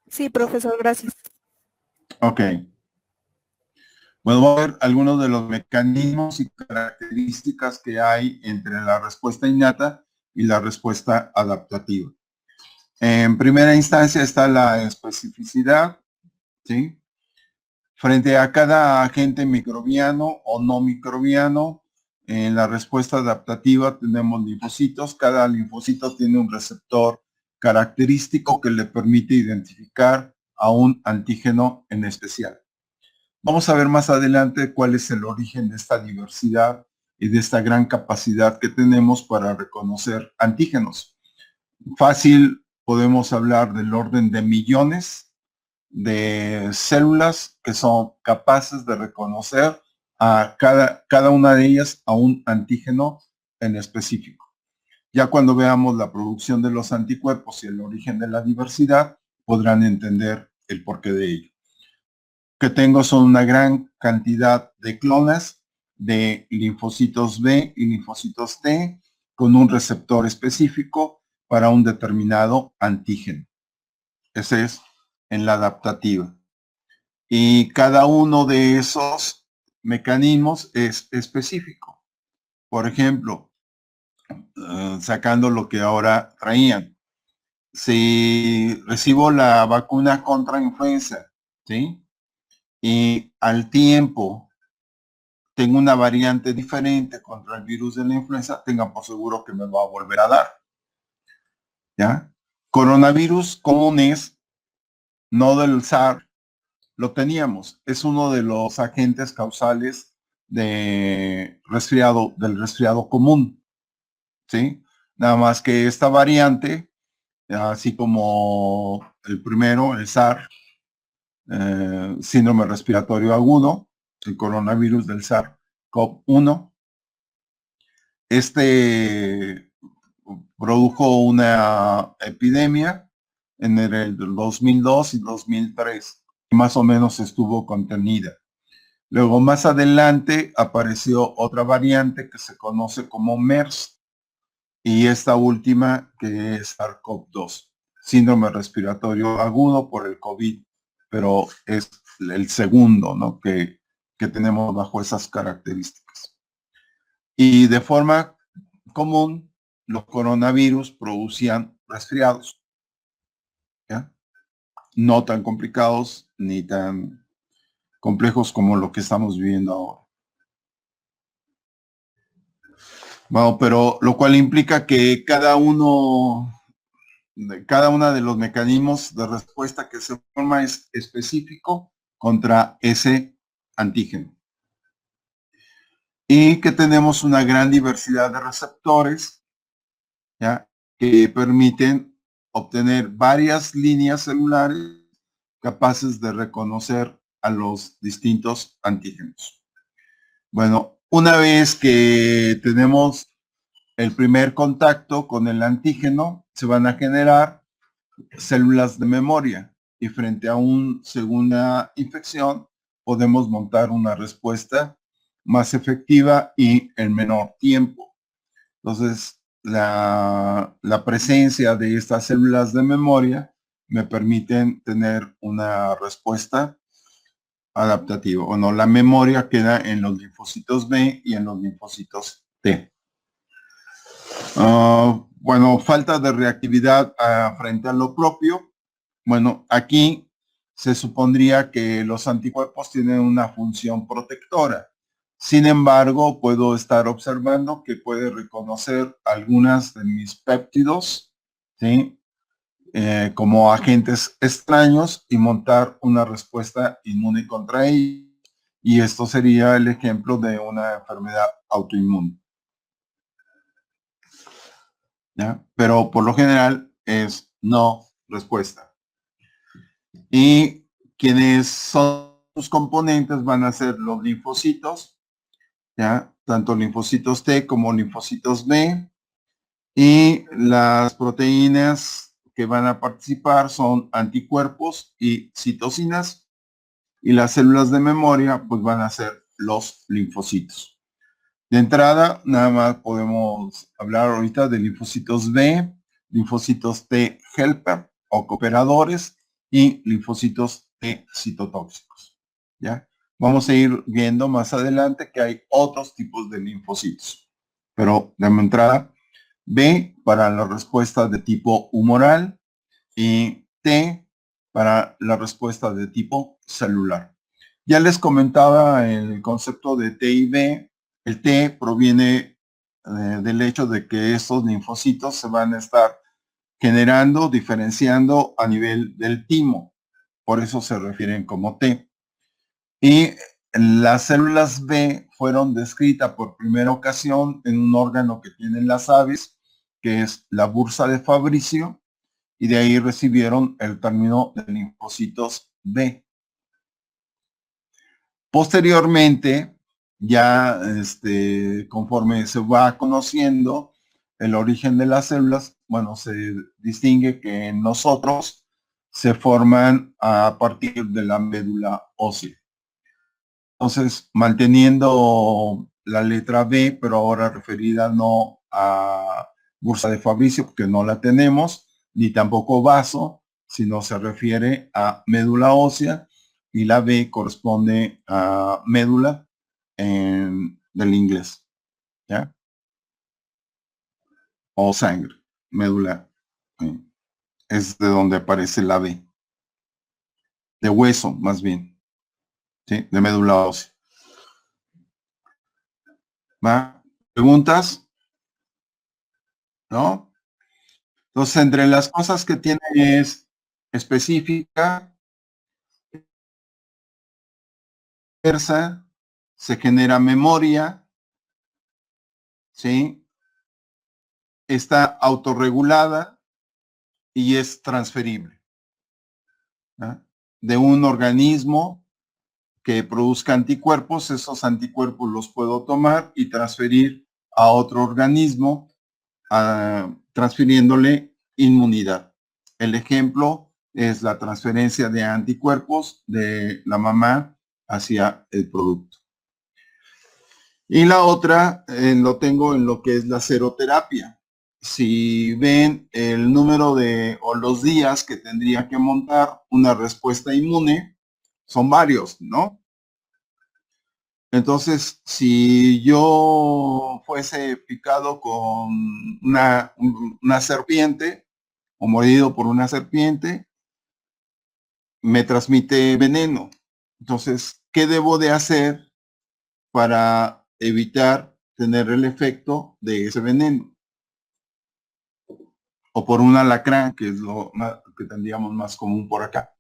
Sí, profesor, gracias. Ok. Bueno, vamos a ver algunos de los mecanismos y características que hay entre la respuesta innata y la respuesta adaptativa. En primera instancia está la especificidad, ¿sí? Frente a cada agente microbiano o no microbiano, en la respuesta adaptativa tenemos linfocitos. Cada linfocito tiene un receptor característico que le permite identificar a un antígeno en especial. Vamos a ver más adelante cuál es el origen de esta diversidad y de esta gran capacidad que tenemos para reconocer antígenos. Fácil, podemos hablar del orden de millones de células que son capaces de reconocer a cada una de ellas a un antígeno en específico. Ya cuando veamos la producción de los anticuerpos y el origen de la diversidad, podrán entender el porqué de ello. Que tengo son una gran cantidad de clonas de linfocitos B y linfocitos T con un receptor específico para un determinado antígeno. Ese es en la adaptativa. Y cada uno de esos mecanismos es específico. Por ejemplo, sacando lo que ahora traían. Si recibo la vacuna contra influenza, ¿sí? Y al tiempo tengo una variante diferente contra el virus de la influenza, tengan por seguro que me va a volver a dar. ¿Ya? Coronavirus comunes, no del SARS, lo teníamos. Es uno de los agentes causales de resfriado, del resfriado común. ¿Sí? Nada más que esta variante, así como el primero, el SARS, síndrome respiratorio agudo, el coronavirus del SARS-CoV-1. Este produjo una epidemia en el 2002 y 2003, y más o menos estuvo contenida. Luego, más adelante, apareció otra variante que se conoce como MERS, y esta última que es SARS-CoV-2, síndrome respiratorio agudo por el COVID, pero es el segundo, ¿no? que tenemos bajo esas características. Y de forma común, los coronavirus producían resfriados, ¿ya? No tan complicados ni tan complejos como lo que estamos viviendo ahora. Bueno, pero lo cual implica que cada una de los mecanismos de respuesta que se forma es específico contra ese antígeno. Y que tenemos una gran diversidad de receptores, ¿ya? Que permiten obtener varias líneas celulares capaces de reconocer a los distintos antígenos. Bueno, una vez que tenemos el primer contacto con el antígeno, se van a generar células de memoria y frente a una segunda infección podemos montar una respuesta más efectiva y en menor tiempo. Entonces, la presencia de estas células de memoria me permiten tener una respuesta adaptativa. O no, la memoria queda en los linfocitos B y en los linfocitos T. Bueno, falta de reactividad frente a lo propio. Bueno, aquí se supondría que los anticuerpos tienen una función protectora. Sin embargo, puedo estar observando que puede reconocer algunas de mis péptidos, ¿sí? Como agentes extraños y montar una respuesta inmune contra ellos. Y esto sería el ejemplo de una enfermedad autoinmune. ¿Ya? Pero por lo general es no respuesta. Y quienes son sus componentes van a ser los linfocitos ¿ya? Tanto linfocitos T como linfocitos B. Y las proteínas que van a participar son anticuerpos y citocinas. Y las células de memoria, pues van a ser los linfocitos. De entrada, nada más podemos hablar ahorita de linfocitos B, linfocitos T helper o cooperadores y linfocitos T citotóxicos. ¿Ya? Vamos a ir viendo más adelante que hay otros tipos de linfocitos. Pero de entrada, B para la respuesta de tipo humoral y T para la respuesta de tipo celular. Ya les comentaba el concepto de T y B. El T proviene del hecho de que estos linfocitos se van a estar generando, diferenciando a nivel del timo. Por eso se refieren como T. Y las células B fueron descritas por primera ocasión en un órgano que tienen las aves, que es la bursa de Fabricio, y de ahí recibieron el término de linfocitos B. Posteriormente, ya conforme se va conociendo el origen de las células, bueno, se distingue que en nosotros se forman a partir de la médula ósea. Entonces, manteniendo la letra B, pero ahora referida no a bursa de Fabricio, porque no la tenemos, ni tampoco vaso, sino se refiere a médula ósea, y la B corresponde a médula del inglés, ¿ya? O sangre, médula, es de donde aparece la B, de hueso más bien, ¿sí? De médula ósea. ¿Va? ¿Preguntas? ¿No? Entonces, entre las cosas que tiene es específica, se genera memoria, ¿sí? Está autorregulada y es transferible, ¿no? De un organismo que produzca anticuerpos, esos anticuerpos los puedo tomar y transferir a otro organismo, transfiriéndole inmunidad. El ejemplo es la transferencia de anticuerpos de la mamá hacia el producto. Y la otra lo tengo en lo que es la seroterapia. Si ven el número de o los días que tendría que montar una respuesta inmune, son varios, ¿no? Entonces, si yo fuese picado con una serpiente o mordido por una serpiente, me transmite veneno. Entonces, ¿qué debo de hacer para evitar tener el efecto de ese veneno? O por un alacrán, que es lo que tendríamos más común por acá.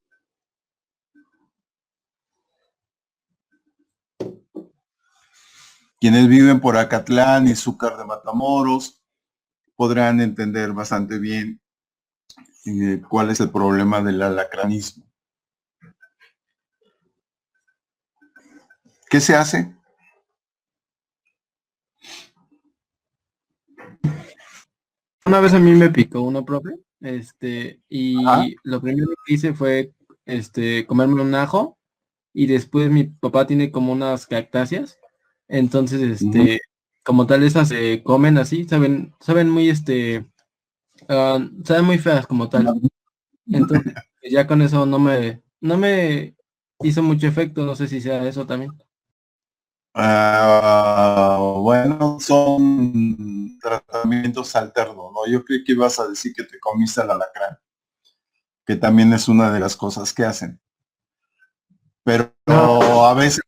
Quienes viven por Acatlán y Zúcar de Matamoros podrán entender bastante bien cuál es el problema del alacranismo. ¿Qué se hace? Una vez a mí me picó uno, profe, Ajá. y lo primero que hice fue, comerme un ajo, y después mi papá tiene como unas cactáceas, entonces, Ujú. como tal esas se comen así, saben muy, saben muy feas como tal, entonces ya con eso no me hizo mucho efecto, no sé si sea eso también. Bueno, son tratamientos alternos, ¿no? Yo creí que ibas a decir que te comiste el alacrán, que también es una de las cosas que hacen. Pero No, a veces,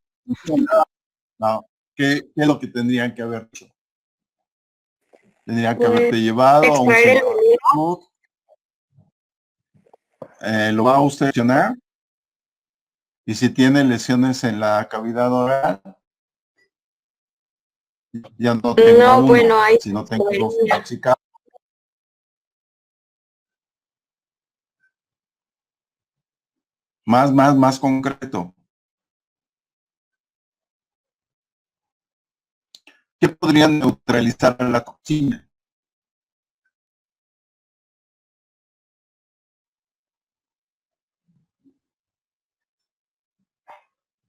no, ¿qué es lo que tendrían que haber hecho? Tendrían que Pues haberte llevado a un extraer el centro de veneno. salud. Lo va a usted mencionar. Y si tiene lesiones en la cavidad oral, ya no tenga No, bueno, uno, hay sino tenga dos intoxicados. Más concreto. ¿Qué podría neutralizar a la toxina?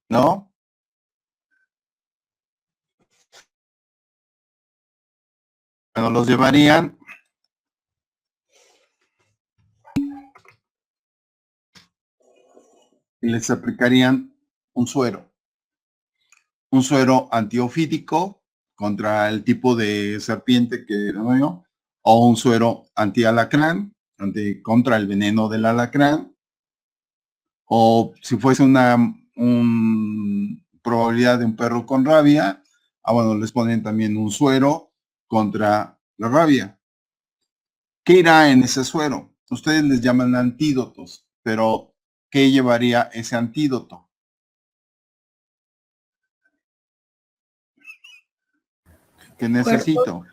¿No? Bueno, los llevarían y les aplicarían un suero antiofídico contra el tipo de serpiente que ¿no? O un suero antialacrán, contra el veneno del alacrán, o si fuese una probabilidad de un perro con rabia, bueno, les ponen también un suero contra la rabia. ¿Qué irá en ese suero? Ustedes les llaman antídotos, pero ¿qué llevaría ese antídoto? ¿Qué necesito?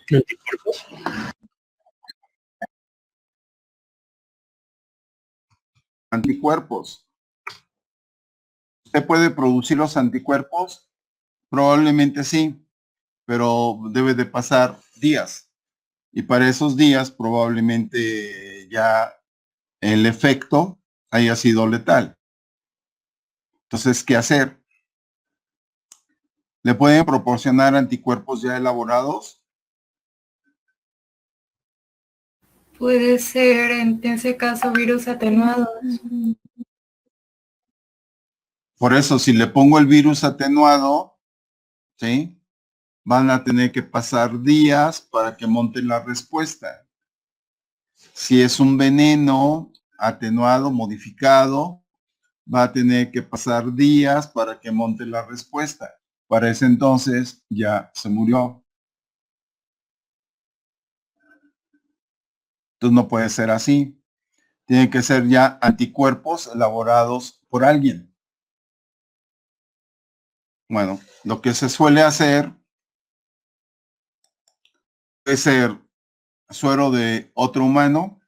Anticuerpos. ¿Usted puede producir los anticuerpos? Probablemente sí, pero debe de pasar días. Y para esos días probablemente ya el efecto haya sido letal. Entonces, ¿qué hacer? ¿Le pueden proporcionar anticuerpos ya elaborados? Puede ser en ese caso virus atenuados. Por eso, si le pongo el virus atenuado, ¿sí? Van a tener que pasar días para que monten la respuesta. Si es un veneno atenuado, modificado, va a tener que pasar días para que monte la respuesta. Para ese entonces ya se murió. Entonces no puede ser así. Tienen que ser ya anticuerpos elaborados por alguien. Bueno, lo que se suele hacer es ser suero de otro humano.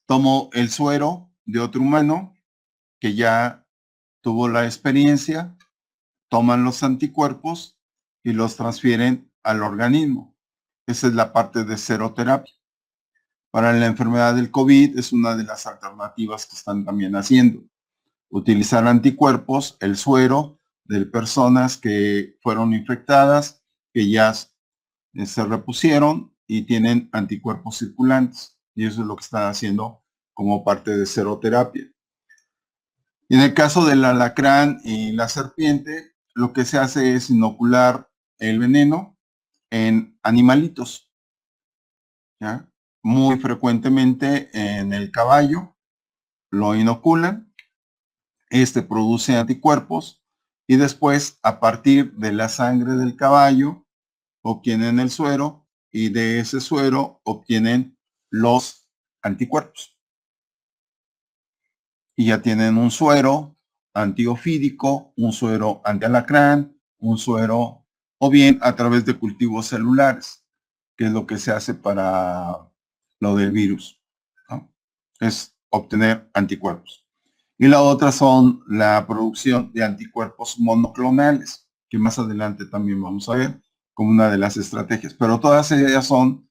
Tomo el suero de otro humano que ya tuvo la experiencia, toman los anticuerpos y los transfieren al organismo. Esa es la parte de seroterapia. Para la enfermedad del COVID es una de las alternativas que están también haciendo. Utilizar anticuerpos, el suero de personas que fueron infectadas, que ya se repusieron y tienen anticuerpos circulantes. Y eso es lo que están haciendo como parte de seroterapia. Y en el caso del alacrán y la serpiente, lo que se hace es inocular el veneno en animalitos, ¿ya? Muy frecuentemente en el caballo lo inoculan, este produce anticuerpos y después a partir de la sangre del caballo obtienen el suero y de ese suero obtienen los anticuerpos. Y ya tienen un suero antiofídico, un suero antialacrán, un suero, o bien a través de cultivos celulares, que es lo que se hace para lo del virus, ¿no? Es obtener anticuerpos. Y la otra son la producción de anticuerpos monoclonales, que más adelante también vamos a ver como una de las estrategias. Pero todas ellas son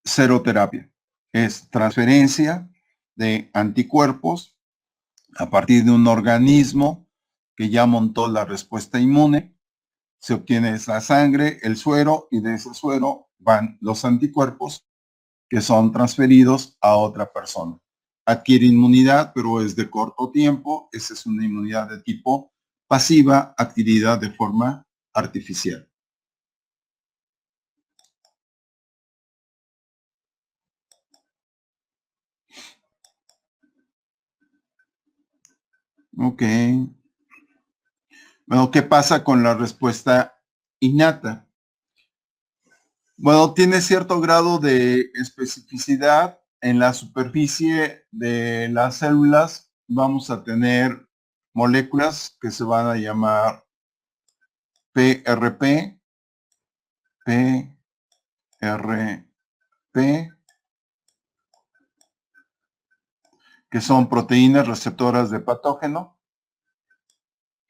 seroterapia. Es transferencia de anticuerpos a partir de un organismo que ya montó la respuesta inmune. Se obtiene esa sangre, el suero, y de ese suero van los anticuerpos que son transferidos a otra persona. Adquiere inmunidad, pero es de corto tiempo. Esa es una inmunidad de tipo pasiva adquirida de forma artificial. Ok. Bueno, ¿qué pasa con la respuesta innata? Bueno, tiene cierto grado de especificidad. En la superficie de las células vamos a tener moléculas que se van a llamar PRP, PRP, que son proteínas receptoras de patógeno,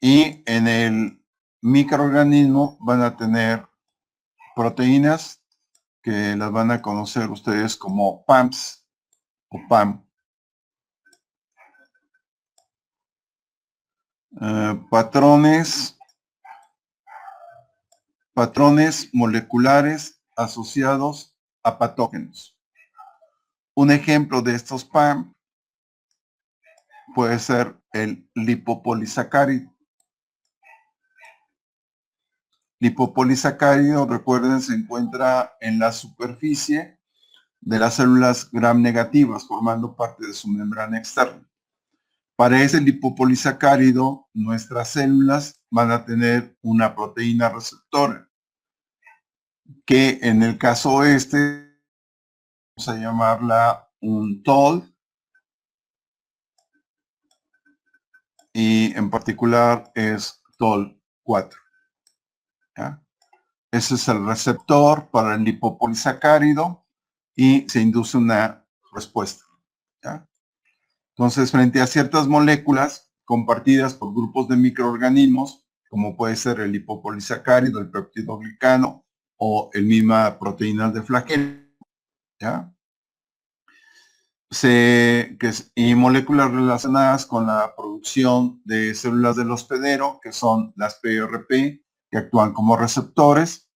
y en el microorganismo van a tener proteínas que las van a conocer ustedes como PAMs o PAM. Patrones moleculares asociados a patógenos. Un ejemplo de estos PAM puede ser el lipopolisacárido. Lipopolisacárido, recuerden, se encuentra en la superficie de las células gram negativas, formando parte de su membrana externa. Para ese lipopolisacárido, nuestras células van a tener una proteína receptora, que en el caso vamos a llamarla un TOL, y en particular es TOL4. ¿Ya? Ese es el receptor para el lipopolisacárido y se induce una respuesta. ¿Ya? Entonces, frente a ciertas moléculas compartidas por grupos de microorganismos, como puede ser el lipopolisacárido, el peptidoglicano o el misma proteína de flagelo, ¿ya? Y moléculas relacionadas con la producción de células del hospedero, que son las PRP, que actúan como receptores.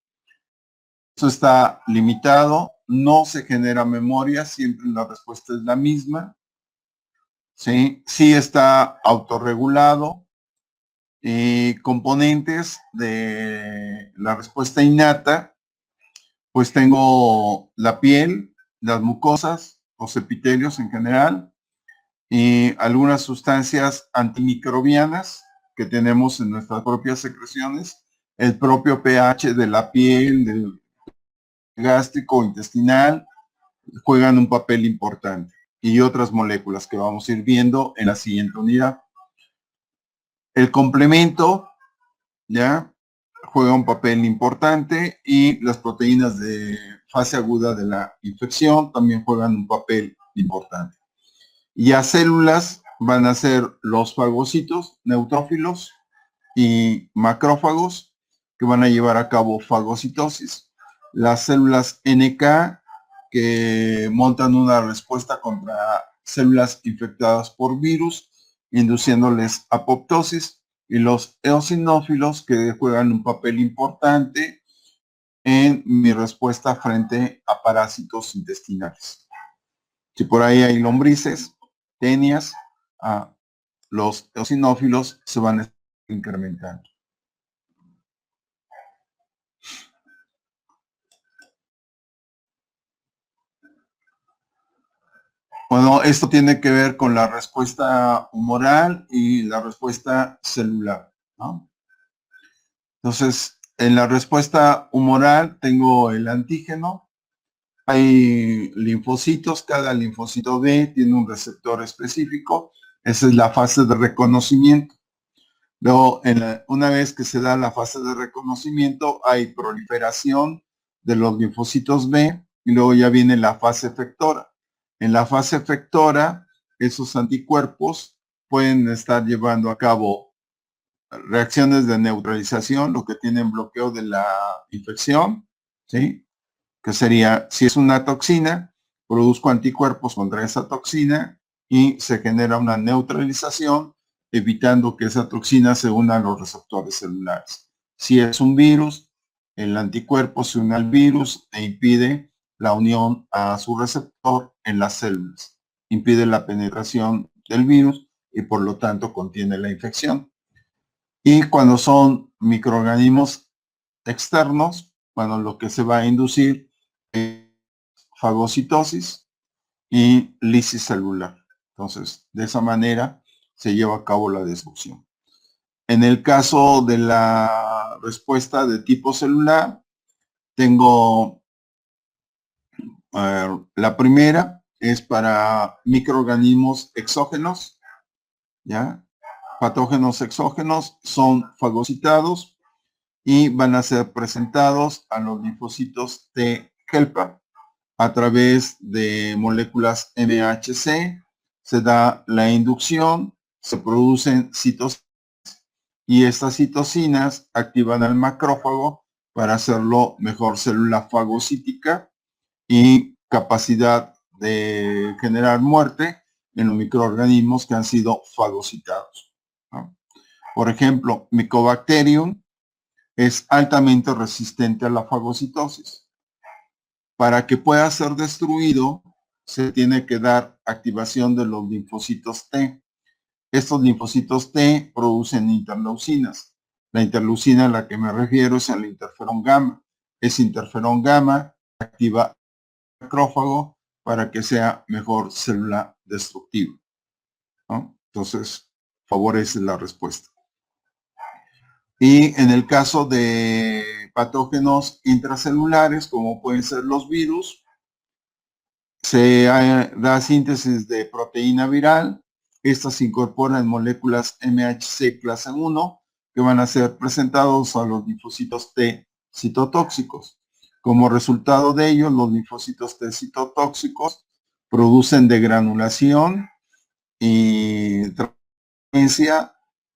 Eso está limitado, no se genera memoria, siempre la respuesta es la misma. Sí, sí está autorregulado. Componentes de la respuesta innata, pues tengo la piel, las mucosas, los epitelios en general, y algunas sustancias antimicrobianas que tenemos en nuestras propias secreciones, el propio pH de la piel, del gástrico, intestinal, juegan un papel importante, y otras moléculas que vamos a ir viendo en la siguiente unidad. El complemento, ¿ya?, juega un papel importante, y las proteínas de fase aguda de la infección también juegan un papel importante. Y a células van a ser los fagocitos, neutrófilos y macrófagos, que van a llevar a cabo fagocitosis. Las células NK, que montan una respuesta contra células infectadas por virus, induciéndoles apoptosis, y los eosinófilos, que juegan un papel importante en mi respuesta frente a parásitos intestinales. Si por ahí hay lombrices, tenias, los eosinófilos se van a estar incrementando. Bueno, esto tiene que ver con la respuesta humoral y la respuesta celular, ¿no? Entonces, en la respuesta humoral tengo el antígeno, hay linfocitos, cada linfocito B tiene un receptor específico, esa es la fase de reconocimiento. Luego, una vez que se da la fase de reconocimiento, hay proliferación de los linfocitos B, y luego ya viene la fase efectora. En la fase efectora, esos anticuerpos pueden estar llevando a cabo reacciones de neutralización, lo que tienen bloqueo de la infección, ¿sí? Que sería, si es una toxina, produzco anticuerpos contra esa toxina y se genera una neutralización, evitando que esa toxina se una a los receptores celulares. Si es un virus, el anticuerpo se une al virus e impide la unión a su receptor en las células. Impide la penetración del virus y por lo tanto contiene la infección. Y cuando son microorganismos externos, bueno, lo que se va a inducir es fagocitosis y lisis celular. Entonces, de esa manera se lleva a cabo la destrucción. En el caso de la respuesta de tipo celular, tengo la primera es para microorganismos exógenos, ¿ya? Patógenos exógenos son fagocitados y van a ser presentados a los linfocitos T helper a través de moléculas MHC, se da la inducción, se producen citocinas y estas citocinas activan al macrófago para hacerlo mejor célula fagocítica y capacidad de generar muerte en los microorganismos que han sido fagocitados, ¿no? Por ejemplo, Mycobacterium es altamente resistente a la fagocitosis. Para que pueda ser destruido, se tiene que dar activación de los linfocitos T. Estos linfocitos T producen interleucinas. La interleucina a la que me refiero es al interferón gamma. Ese interferón gamma activa el macrófago para que sea mejor célula destructiva, ¿no? Entonces, favorece la respuesta. Y en el caso de patógenos intracelulares, como pueden ser los virus, se da síntesis de proteína viral. Estas se incorporan en moléculas MHC clase 1 que van a ser presentados a los linfocitos T citotóxicos. Como resultado de ello, los linfocitos T citotóxicos producen degranulación y transferencia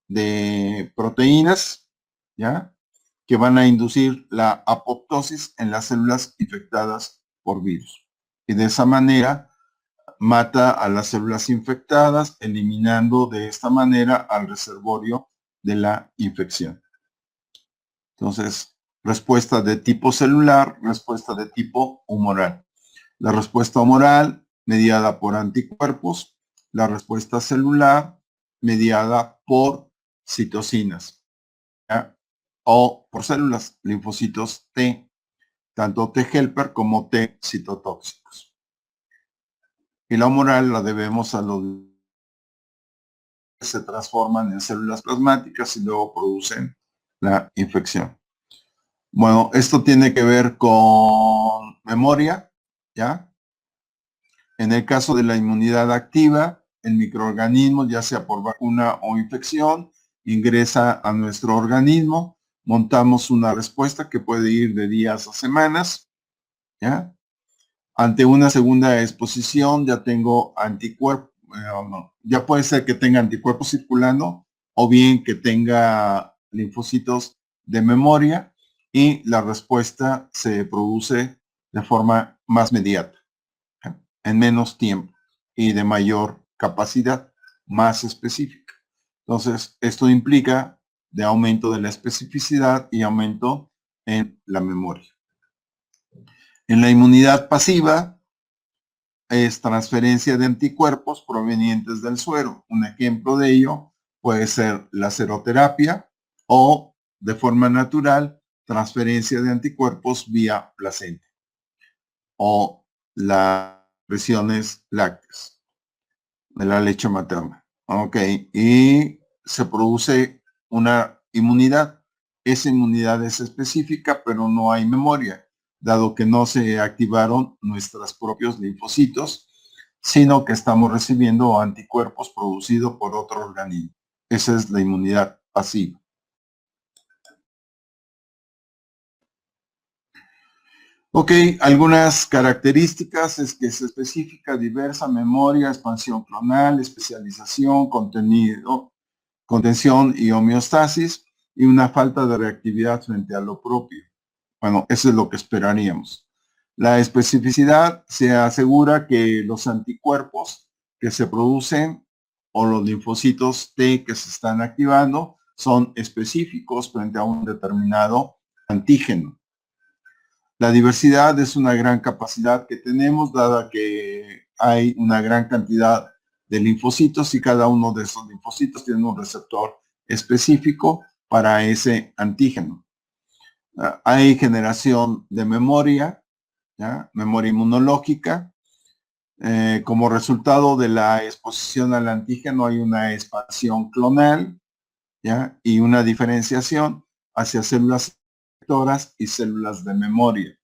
de proteínas, ¿ya?, que van a inducir la apoptosis en las células infectadas por virus. Y de esa manera mata a las células infectadas, eliminando de esta manera al reservorio de la infección. Entonces, respuesta de tipo celular, respuesta de tipo humoral. La respuesta humoral mediada por anticuerpos, la respuesta celular mediada por citocinas, ¿ya?, o por células, linfocitos T, tanto T helper como T citotóxicos. Y la humoral la debemos a los que se transforman en células plasmáticas y luego producen la infección. Bueno, esto tiene que ver con memoria, ¿ya? En el caso de la inmunidad activa, el microorganismo, ya sea por vacuna o infección, ingresa a nuestro organismo, montamos una respuesta que puede ir de días a semanas, ¿ya? Ante una segunda exposición ya tengo anticuerpos, ya puede ser que tenga anticuerpos circulando o bien que tenga linfocitos de memoria y la respuesta se produce de forma más inmediata, ¿ya?, en menos tiempo y de mayor capacidad, más específica. Entonces, esto implica de aumento de la especificidad y aumento en la memoria. En la inmunidad pasiva es transferencia de anticuerpos provenientes del suero. Un ejemplo de ello puede ser la seroterapia o, de forma natural, transferencia de anticuerpos vía placenta o las presiones lácteas de la leche materna. Ok, y se produce una inmunidad. Esa inmunidad es específica, pero no hay memoria, dado que no se activaron nuestros propios linfocitos, sino que estamos recibiendo anticuerpos producidos por otro organismo. Esa es la inmunidad pasiva. Ok, algunas características es que es específica, diversa, memoria, expansión clonal, especialización, contenido, contención y homeostasis, y una falta de reactividad frente a lo propio. Bueno, eso es lo que esperaríamos. La especificidad se asegura que los anticuerpos que se producen o los linfocitos T que se están activando son específicos frente a un determinado antígeno. La diversidad es una gran capacidad que tenemos, dada que hay una gran cantidad de linfocitos y cada uno de esos linfocitos tiene un receptor específico para ese antígeno. Hay generación de memoria, ¿ya?, memoria inmunológica. Como resultado de la exposición al antígeno hay una expansión clonal, ¿ya?, y una diferenciación hacia células efectoras y células de memoria.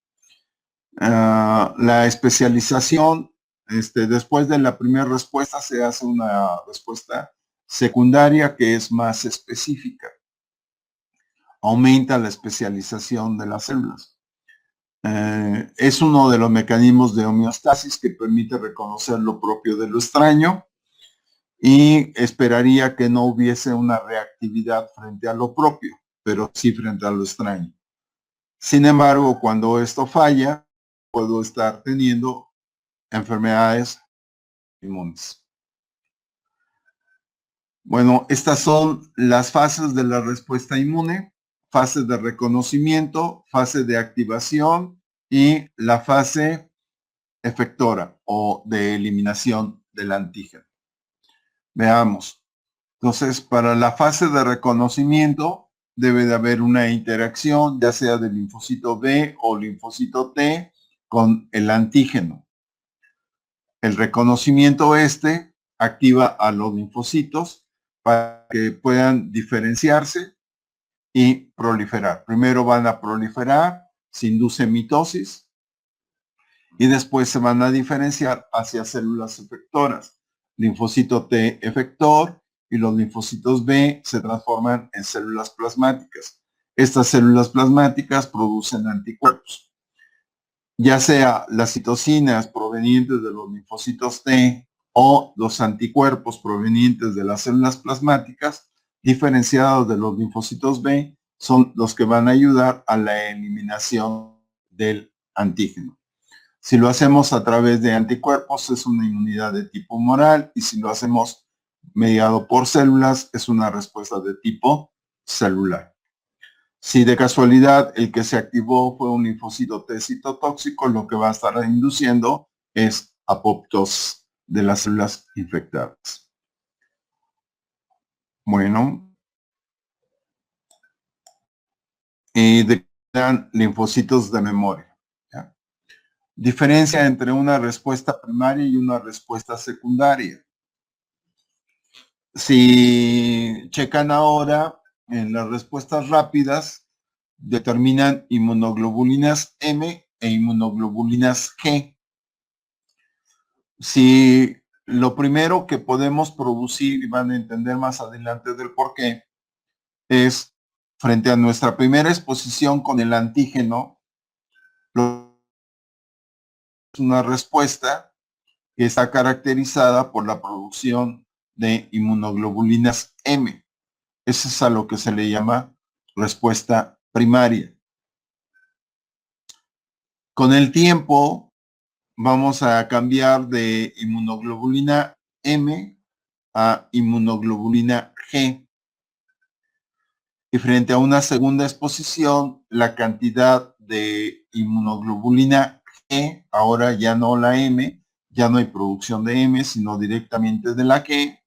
La especialización, después de la primera respuesta se hace una respuesta secundaria que es más específica. Aumenta la especialización de las células. Es uno de los mecanismos de homeostasis que permite reconocer lo propio de lo extraño y esperaría que no hubiese una reactividad frente a lo propio, pero sí frente a lo extraño. Sin embargo, cuando esto falla, puedo estar teniendo enfermedades inmunes. Bueno, estas son las fases de la respuesta inmune: fase de reconocimiento, fase de activación y la fase efectora o de eliminación del antígeno. Veamos. Entonces, para la fase de reconocimiento debe de haber una interacción, ya sea del linfocito B o linfocito T con el antígeno. El reconocimiento activa a los linfocitos para que puedan diferenciarse y proliferar. Primero van a proliferar, se induce mitosis y después se van a diferenciar hacia células efectoras. Linfocito T efector y los linfocitos B se transforman en células plasmáticas. Estas células plasmáticas producen anticuerpos. Ya sea las citocinas provenientes de los linfocitos T o los anticuerpos provenientes de las células plasmáticas, diferenciados de los linfocitos B, son los que van a ayudar a la eliminación del antígeno. Si lo hacemos a través de anticuerpos, es una inmunidad de tipo humoral, y si lo hacemos mediado por células, es una respuesta de tipo celular. Si de casualidad el que se activó fue un linfocito T citotóxico, lo que va a estar induciendo es apoptosis de las células infectadas. Bueno. Y declaran linfocitos de memoria. ¿Ya? Diferencia entre una respuesta primaria y una respuesta secundaria. Si checan ahora en las respuestas rápidas, determinan inmunoglobulinas M e inmunoglobulinas G. Si lo primero que podemos producir, y van a entender más adelante del por qué, es frente a nuestra primera exposición con el antígeno, una respuesta que está caracterizada por la producción de inmunoglobulinas M. Eso es a lo que se le llama respuesta primaria. Con el tiempo vamos a cambiar de inmunoglobulina M a inmunoglobulina G. Y frente a una segunda exposición, la cantidad de inmunoglobulina G, ahora ya no la M, ya no hay producción de M, sino directamente de la G,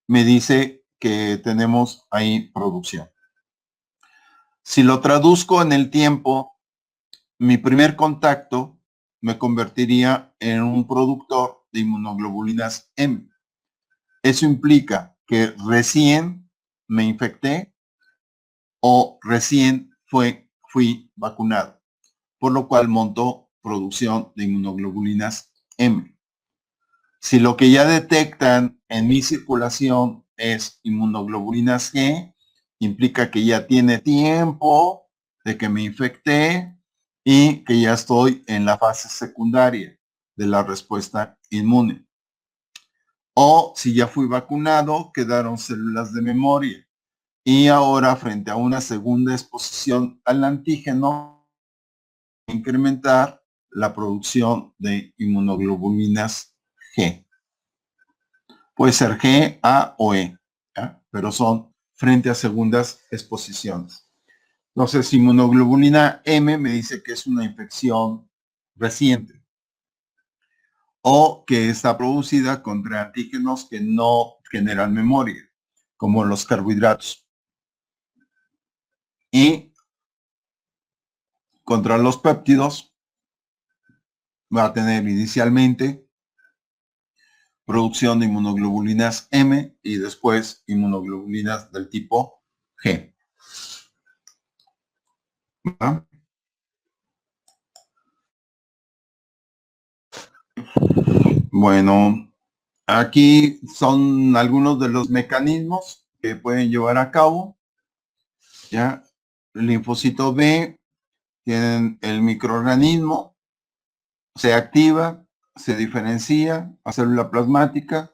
me dice que tenemos ahí producción. Si lo traduzco en el tiempo, mi primer contacto me convertiría en un productor de inmunoglobulinas M. Eso implica que recién me infecté o recién fui vacunado, por lo cual montó producción de inmunoglobulinas M. Si lo que ya detectan en mi circulación es inmunoglobulinas G, implica que ya tiene tiempo de que me infecté y que ya estoy en la fase secundaria de la respuesta inmune. O si ya fui vacunado, quedaron células de memoria. Y ahora, frente a una segunda exposición al antígeno, incrementar la producción de inmunoglobulinas G. Puede ser G, A o E, ¿ya? Pero son frente a segundas exposiciones. Entonces, inmunoglobulina M me dice que es una infección reciente o que está producida contra antígenos que no generan memoria, como los carbohidratos. Y contra los péptidos va a tener inicialmente producción de inmunoglobulinas M y después inmunoglobulinas del tipo G. ¿Va? Bueno, aquí son algunos de los mecanismos que pueden llevar a cabo. ¿Ya? El linfocito B tienen el microorganismo, se activa, se diferencia a célula plasmática,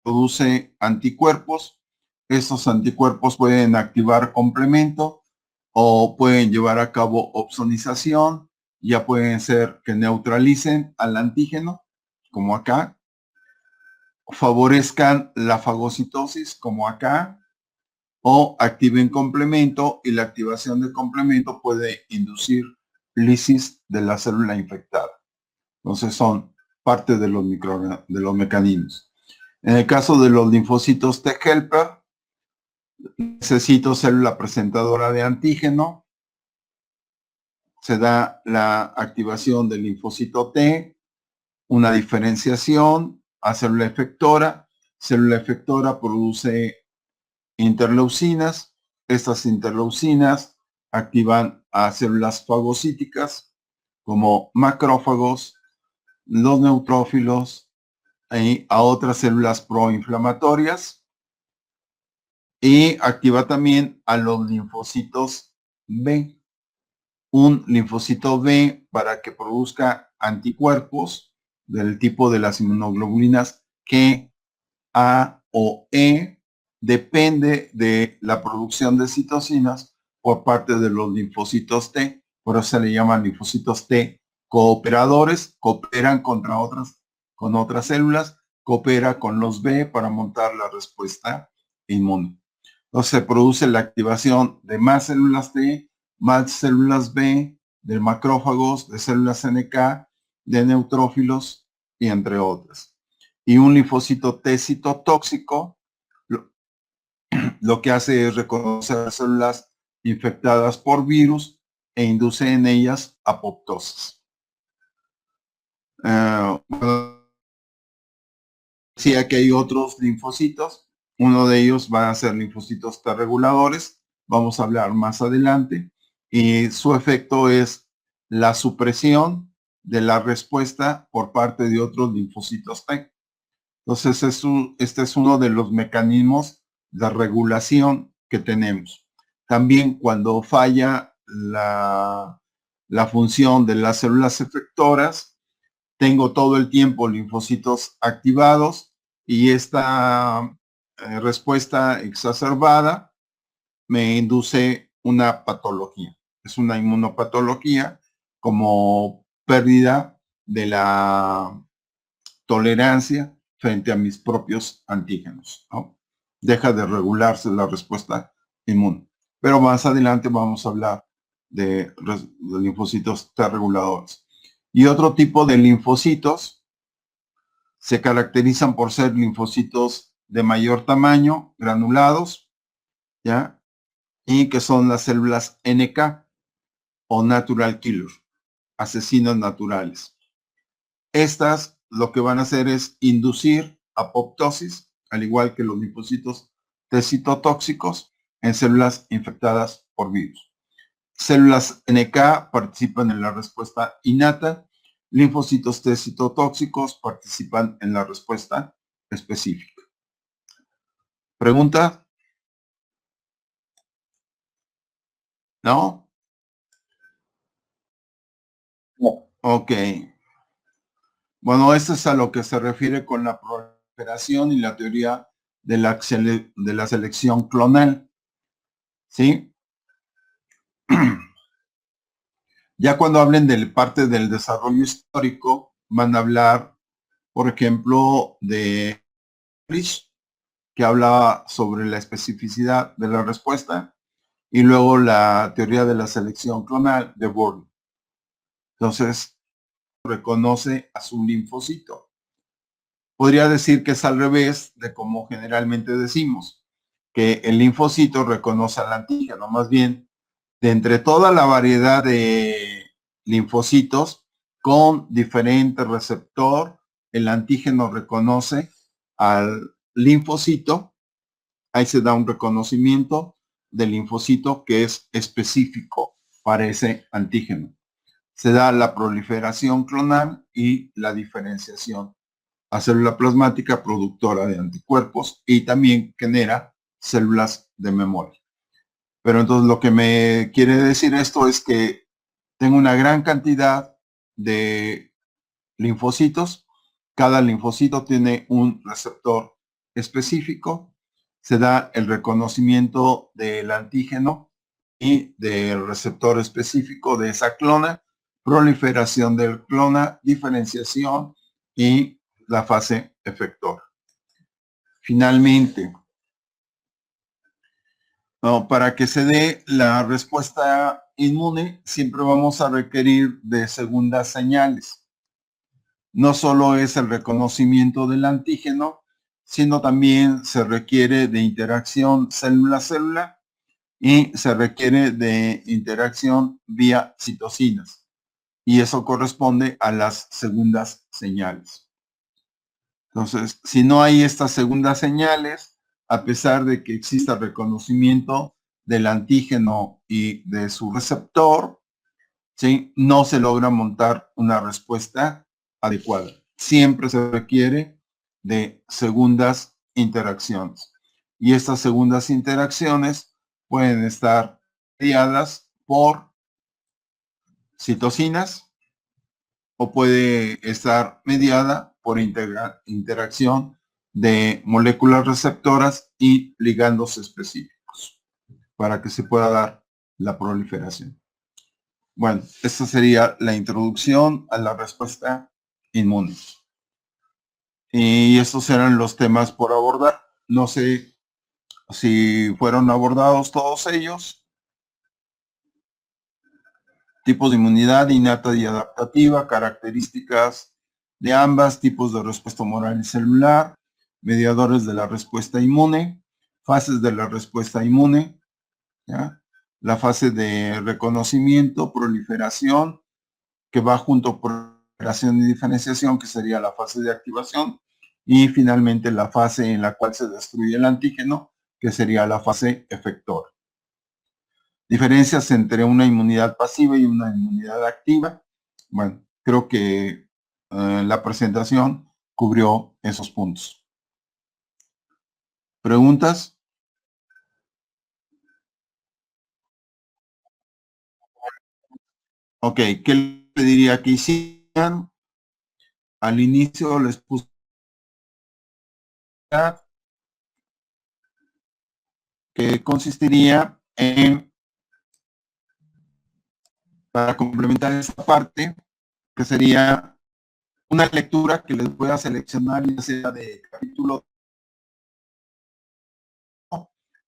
produce anticuerpos. Estos anticuerpos pueden activar complemento o pueden llevar a cabo opsonización. Ya pueden ser que neutralicen al antígeno, como acá, favorezcan la fagocitosis, como acá, o activen complemento, y la activación de complemento puede inducir lisis de la célula infectada. Entonces son parte de de los mecanismos. En el caso de los linfocitos T helper, necesito célula presentadora de antígeno. Se da la activación del linfocito T, una diferenciación a célula efectora. Célula efectora produce interleucinas. Estas interleucinas activan a células fagocíticas como macrófagos, los neutrófilos y a otras células proinflamatorias, y activa también a los linfocitos B. Un linfocito B, para que produzca anticuerpos del tipo de las inmunoglobulinas G, A o E, depende de la producción de citocinas por parte de los linfocitos T. Por eso se le llaman linfocitos T cooperadores. Cooperan con otras células, coopera con los B para montar la respuesta inmune. Entonces se produce la activación de más células T, más células B, de macrófagos, de células NK, de neutrófilos y entre otras. Y un linfocito T citotóxico lo que hace es reconocer células infectadas por virus e induce en ellas apoptosis. Decía que hay otros linfocitos. Uno de ellos va a ser linfocitos T reguladores. Vamos a hablar más adelante. Y su efecto es la supresión de la respuesta por parte de otros linfocitos T. Entonces, este es uno de los mecanismos de regulación que tenemos. También cuando falla la función de las células efectoras, tengo todo el tiempo linfocitos activados, y esta respuesta exacerbada me induce una patología. Es una inmunopatología, como pérdida de la tolerancia frente a mis propios antígenos, ¿no? Deja de regularse la respuesta inmune. Pero más adelante vamos a hablar de linfocitos T reguladores. Y otro tipo de linfocitos se caracterizan por ser linfocitos de mayor tamaño, granulados, ¿ya? Y que son las células NK o natural killer, asesinos naturales. Estas lo que van a hacer es inducir apoptosis, al igual que los linfocitos T citotóxicos, en células infectadas por virus. Células NK participan en la respuesta innata. Linfocitos T citotóxicos participan en la respuesta específica. ¿Pregunta? ¿No? No. Ok. Bueno, esto es a lo que se refiere con la proliferación y la teoría de la selección clonal. ¿Sí? Ya cuando hablen de parte del desarrollo histórico, van a hablar, por ejemplo, de Rich, que habla sobre la especificidad de la respuesta, y luego la teoría de la selección clonal de Bourne. Entonces, reconoce a su linfocito. Podría decir que es al revés de como generalmente decimos, que el linfocito reconoce al antígeno. Más bien, de entre toda la variedad de linfocitos con diferente receptor, el antígeno reconoce al linfocito. Ahí se da un reconocimiento del linfocito que es específico para ese antígeno. Se da la proliferación clonal y la diferenciación a célula plasmática productora de anticuerpos, y también genera células de memoria. Pero entonces lo que me quiere decir esto es que tengo una gran cantidad de linfocitos. Cada linfocito tiene un receptor específico, se da el reconocimiento del antígeno y del receptor específico de esa clona, proliferación del clona, diferenciación y la fase efector. Finalmente, para que se dé la respuesta inmune, siempre vamos a requerir de segundas señales. No solo es el reconocimiento del antígeno, sino también se requiere de interacción célula-célula y se requiere de interacción vía citocinas. Y eso corresponde a las segundas señales. Entonces, si no hay estas segundas señales, a pesar de que exista reconocimiento del antígeno y de su receptor, ¿sí?, no se logra montar una respuesta adecuada. Siempre se requiere de segundas interacciones. Y estas segundas interacciones pueden estar mediadas por citocinas o puede estar mediada por interacción de moléculas receptoras y ligandos específicos para que se pueda dar la proliferación. Bueno, esta sería la introducción a la respuesta inmune. Y estos eran los temas por abordar. No sé si fueron abordados todos ellos. Tipos de inmunidad innata y adaptativa, características de ambas, tipos de respuesta humoral y celular, mediadores de la respuesta inmune, fases de la respuesta inmune, ¿ya? La fase de reconocimiento, proliferación, que va junto con proliferación y diferenciación, que sería la fase de activación, y finalmente la fase en la cual se destruye el antígeno, que sería la fase efector. Diferencias entre una inmunidad pasiva y una inmunidad activa. Bueno, creo que la presentación cubrió esos puntos. ¿Preguntas? Ok, ¿qué le diría que hicieran? Al inicio les puse que consistiría en, para complementar esta parte, que sería una lectura que les voy a seleccionar, ya sea de capítulo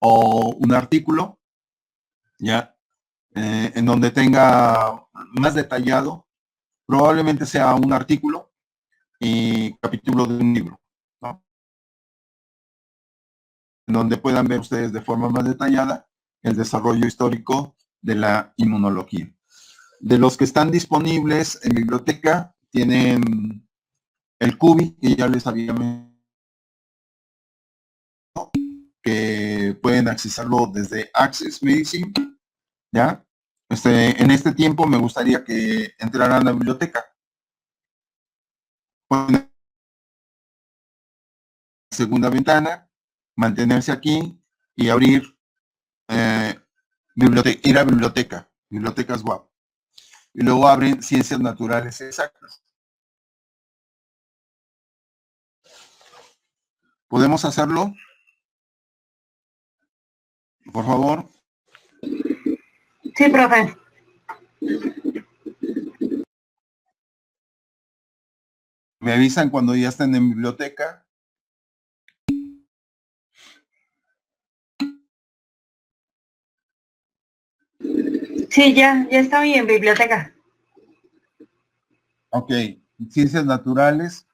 o un artículo, ya, en donde tenga más detallado, probablemente sea un artículo y capítulo de un libro, ¿no?, en donde puedan ver ustedes de forma más detallada el desarrollo histórico de la inmunología. De los que están disponibles en biblioteca, tienen el CUBI, que ya les había mencionado, que pueden accesarlo desde Access Medicine, ¿ya? En este tiempo me gustaría que entraran a la biblioteca. Pueden, segunda ventana, mantenerse aquí y abrir biblioteca, ir a biblioteca, bibliotecas WAP. Y luego abren ciencias naturales exactas. ¿Podemos hacerlo? Por favor. Sí, profe. Me avisan cuando ya estén en biblioteca. Sí, ya estoy en biblioteca. Ok, ciencias naturales.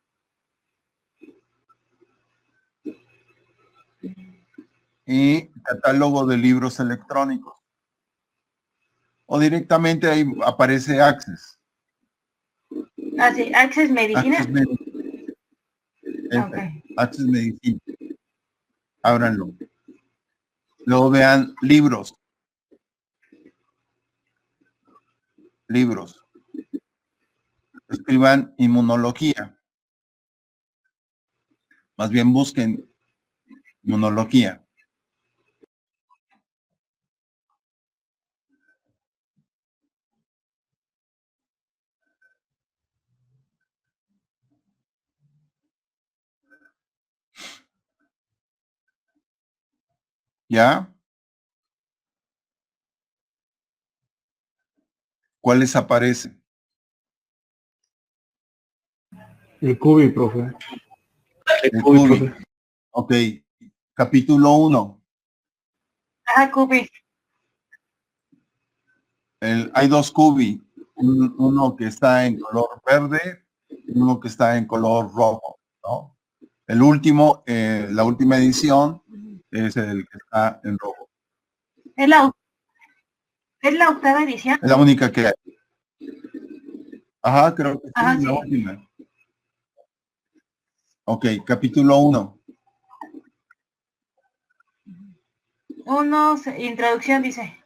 Y catálogo de libros electrónicos. O directamente ahí aparece Access. Ah, sí, Access Medicina. Access Medicine. Okay. Access Medicine. Ábranlo. Luego vean libros. Libros. Escriban inmunología. Más bien busquen inmunología. ¿Ya? ¿Cuáles aparecen? El cubi, profe. El cubi. Ok. Capítulo 1. Ah, Cubi. Hay dos cubi. Uno que está en color verde y uno que está en color rojo, ¿no? El último, la última edición, es el que está en rojo. ¿Es la octava edición? Es la única que hay. Ajá, creo que sí, Ajá, la sí. última. Ok, capítulo 1. Introducción dice.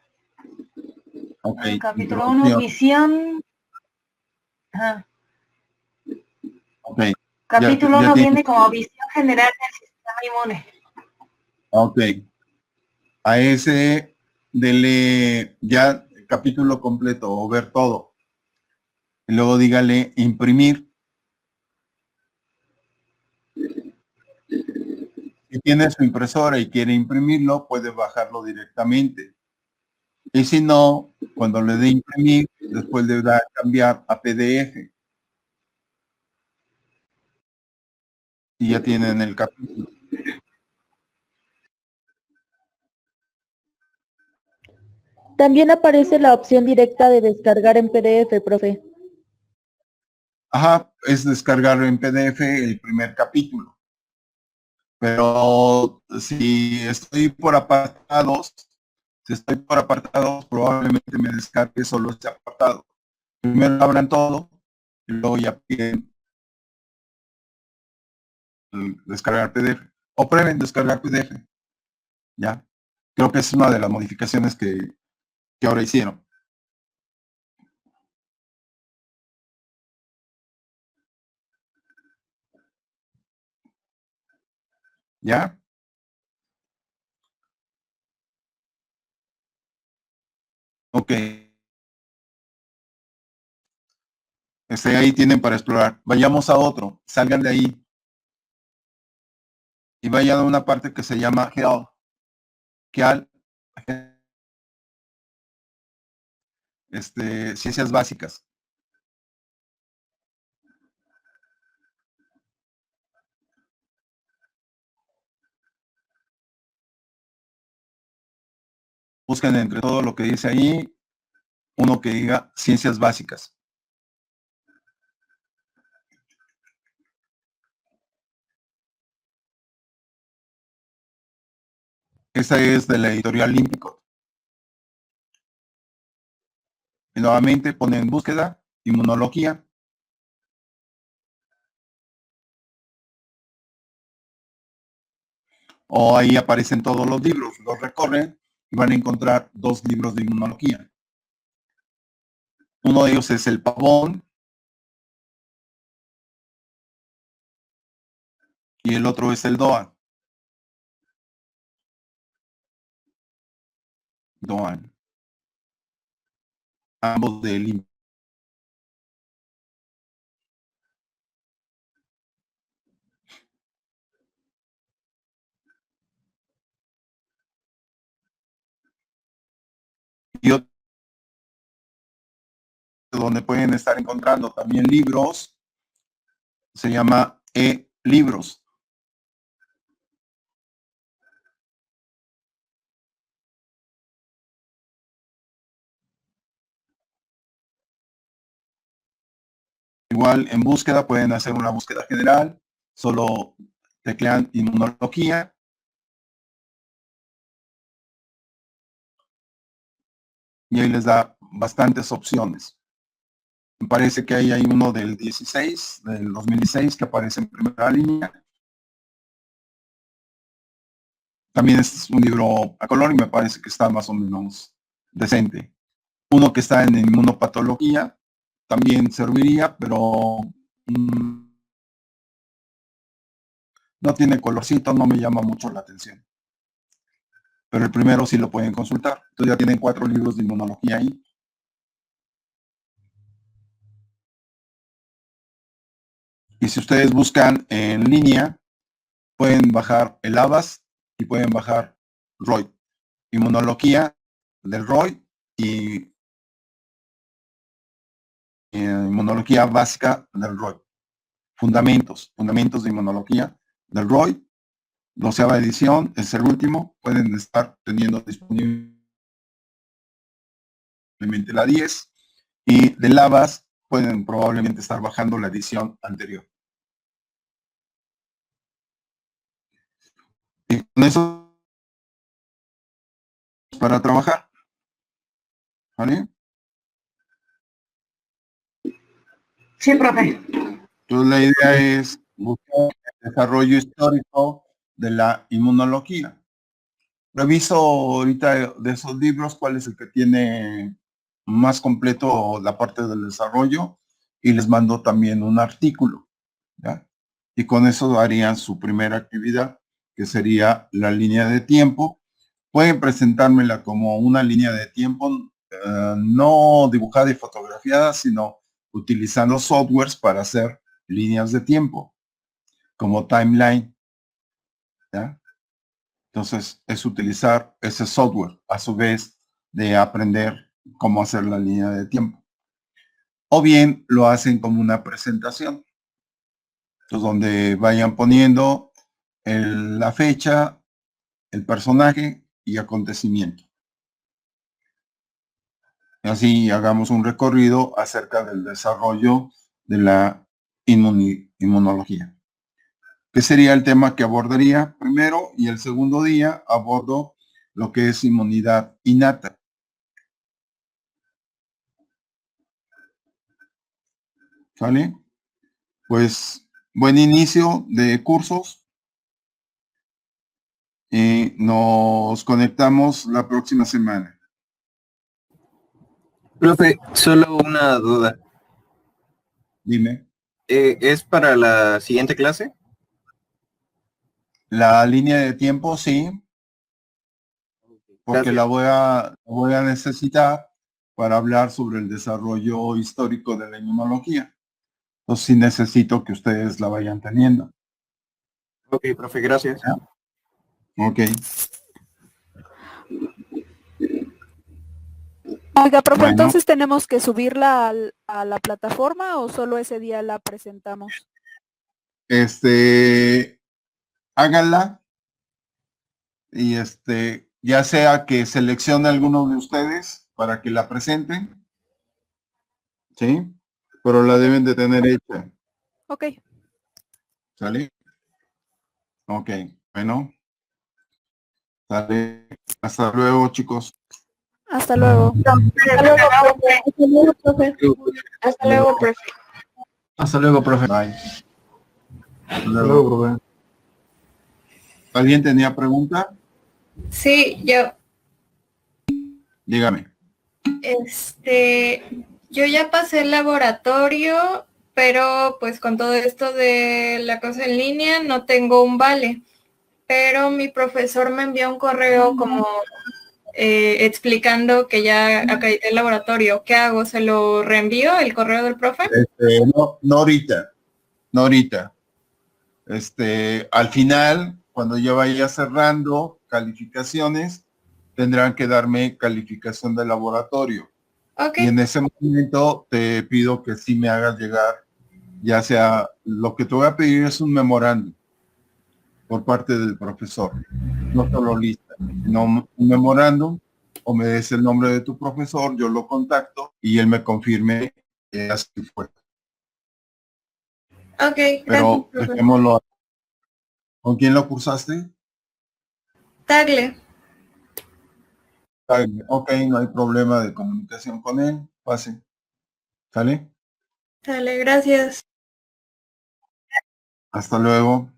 Ok, Capítulo 1, introducción. visión. Ajá. Ok, Capítulo ya 1 tiene. viene como visión general del sistema inmune. Ok. A ese dele ya el capítulo completo o ver todo. Y luego dígale imprimir. Si tiene su impresora y quiere imprimirlo, puede bajarlo directamente. Y si no, cuando le dé imprimir, después le da a cambiar a PDF. Y ya tienen el capítulo. También aparece la opción directa de descargar en PDF, profe. Ajá, es descargar en PDF el primer capítulo. Pero si estoy por apartados, probablemente me descargue solo este apartado. Primero abran todo y luego ya piden descargar PDF. O prueben descargar PDF. Ya. Creo que es una de las modificaciones que ahora hicieron. ¿Ya? Ok. Ahí tienen para explorar. Vayamos a otro. Salgan de ahí. Y vayan a una parte que se llama Health. Ciencias básicas. Busquen entre todo lo que dice ahí, uno que diga ciencias básicas. Esa es de la editorial Límpico. Y nuevamente ponen búsqueda, inmunología. O ahí aparecen todos los libros, los recorren y van a encontrar dos libros de inmunología. Uno de ellos es el Pavón y el otro es el Doan. Ambos de Límpico. Y otro donde pueden estar encontrando también libros, se llama e-libros. Igual en búsqueda pueden hacer una búsqueda general, solo teclean inmunología. Y ahí les da bastantes opciones. Me parece que ahí hay uno del 16, del 2016, que aparece en primera línea. También es un libro a color y me parece que está más o menos decente. Uno que está en inmunopatología también serviría, pero no tiene colorcito, no me llama mucho la atención. Pero el primero sí lo pueden consultar. Entonces ya tienen 4 libros de inmunología ahí. Y si ustedes buscan en línea, pueden bajar el Avast y pueden bajar Roy. inmunología del ROI y inmunología básica del ROI. Fundamentos de inmunología del ROI. 12ª edición, es el último. Pueden estar teniendo disponible la 10. Y de Lavas pueden probablemente estar bajando la edición anterior. Y con eso para trabajar. ¿Vale? Sí, profe. Entonces la idea es buscar el desarrollo histórico de la inmunología. Reviso ahorita de esos libros cuál es el que tiene más completo la parte del desarrollo y les mando también un artículo, ¿ya? Y con eso harían su primera actividad, que sería la línea de tiempo. Pueden presentármela como una línea de tiempo no dibujada y fotografiada, sino utilizando softwares para hacer líneas de tiempo, como timeline, ¿ya? Entonces, es utilizar ese software a su vez de aprender cómo hacer la línea de tiempo. O bien lo hacen como una presentación. Entonces, donde vayan poniendo la fecha, el personaje y acontecimiento. Y así hagamos un recorrido acerca del desarrollo de la inmunología. ¿Qué sería el tema que abordaría primero? Y el segundo día abordo lo que es inmunidad innata. ¿Sale? Pues buen inicio de cursos. Y nos conectamos la próxima semana. Profe, solo una duda. Dime. ¿Es para la siguiente clase? La línea de tiempo, sí. Porque Gracias. la voy a necesitar para hablar sobre el desarrollo histórico de la inmunología. Entonces sí necesito que ustedes la vayan teniendo. Ok, profe, gracias. ¿Ya? Ok. Oiga, profe, Bueno. entonces tenemos que subirla a la plataforma o solo ese día la presentamos. Háganla y ya sea que seleccione a alguno de ustedes para que la presenten, ¿sí? Pero la deben de tener hecha. Ok. ¿Sale? Ok, bueno. Sale. Hasta luego, chicos. Hasta luego. Hasta luego, profe. Hasta luego, profe. Hasta luego, profe. Bye. Hasta Hasta luego, profe. ¿Alguien tenía pregunta? Sí, yo, Dígame. yo ya pasé el laboratorio, pero pues con todo esto de la cosa en línea no tengo un vale. Pero mi profesor me envió un correo como explicando que ya acredité el laboratorio. ¿Qué hago? ¿Se lo reenvío el correo del profe? No ahorita. No ahorita. Al final, cuando yo vaya cerrando calificaciones, tendrán que darme calificación de laboratorio. Ok. Y en ese momento te pido que sí me hagas llegar, ya sea, lo que te voy a pedir es un memorándum por parte del profesor, no solo lista, sino un memorándum, o me des el nombre de tu profesor, yo lo contacto y él me confirme que así fue. Ok, gracias, Pero profe. dejémoslo. ¿Con quién lo cursaste? Tagle. Ok, no hay problema de comunicación con él. Pase. ¿Sale? Dale, gracias. Hasta luego.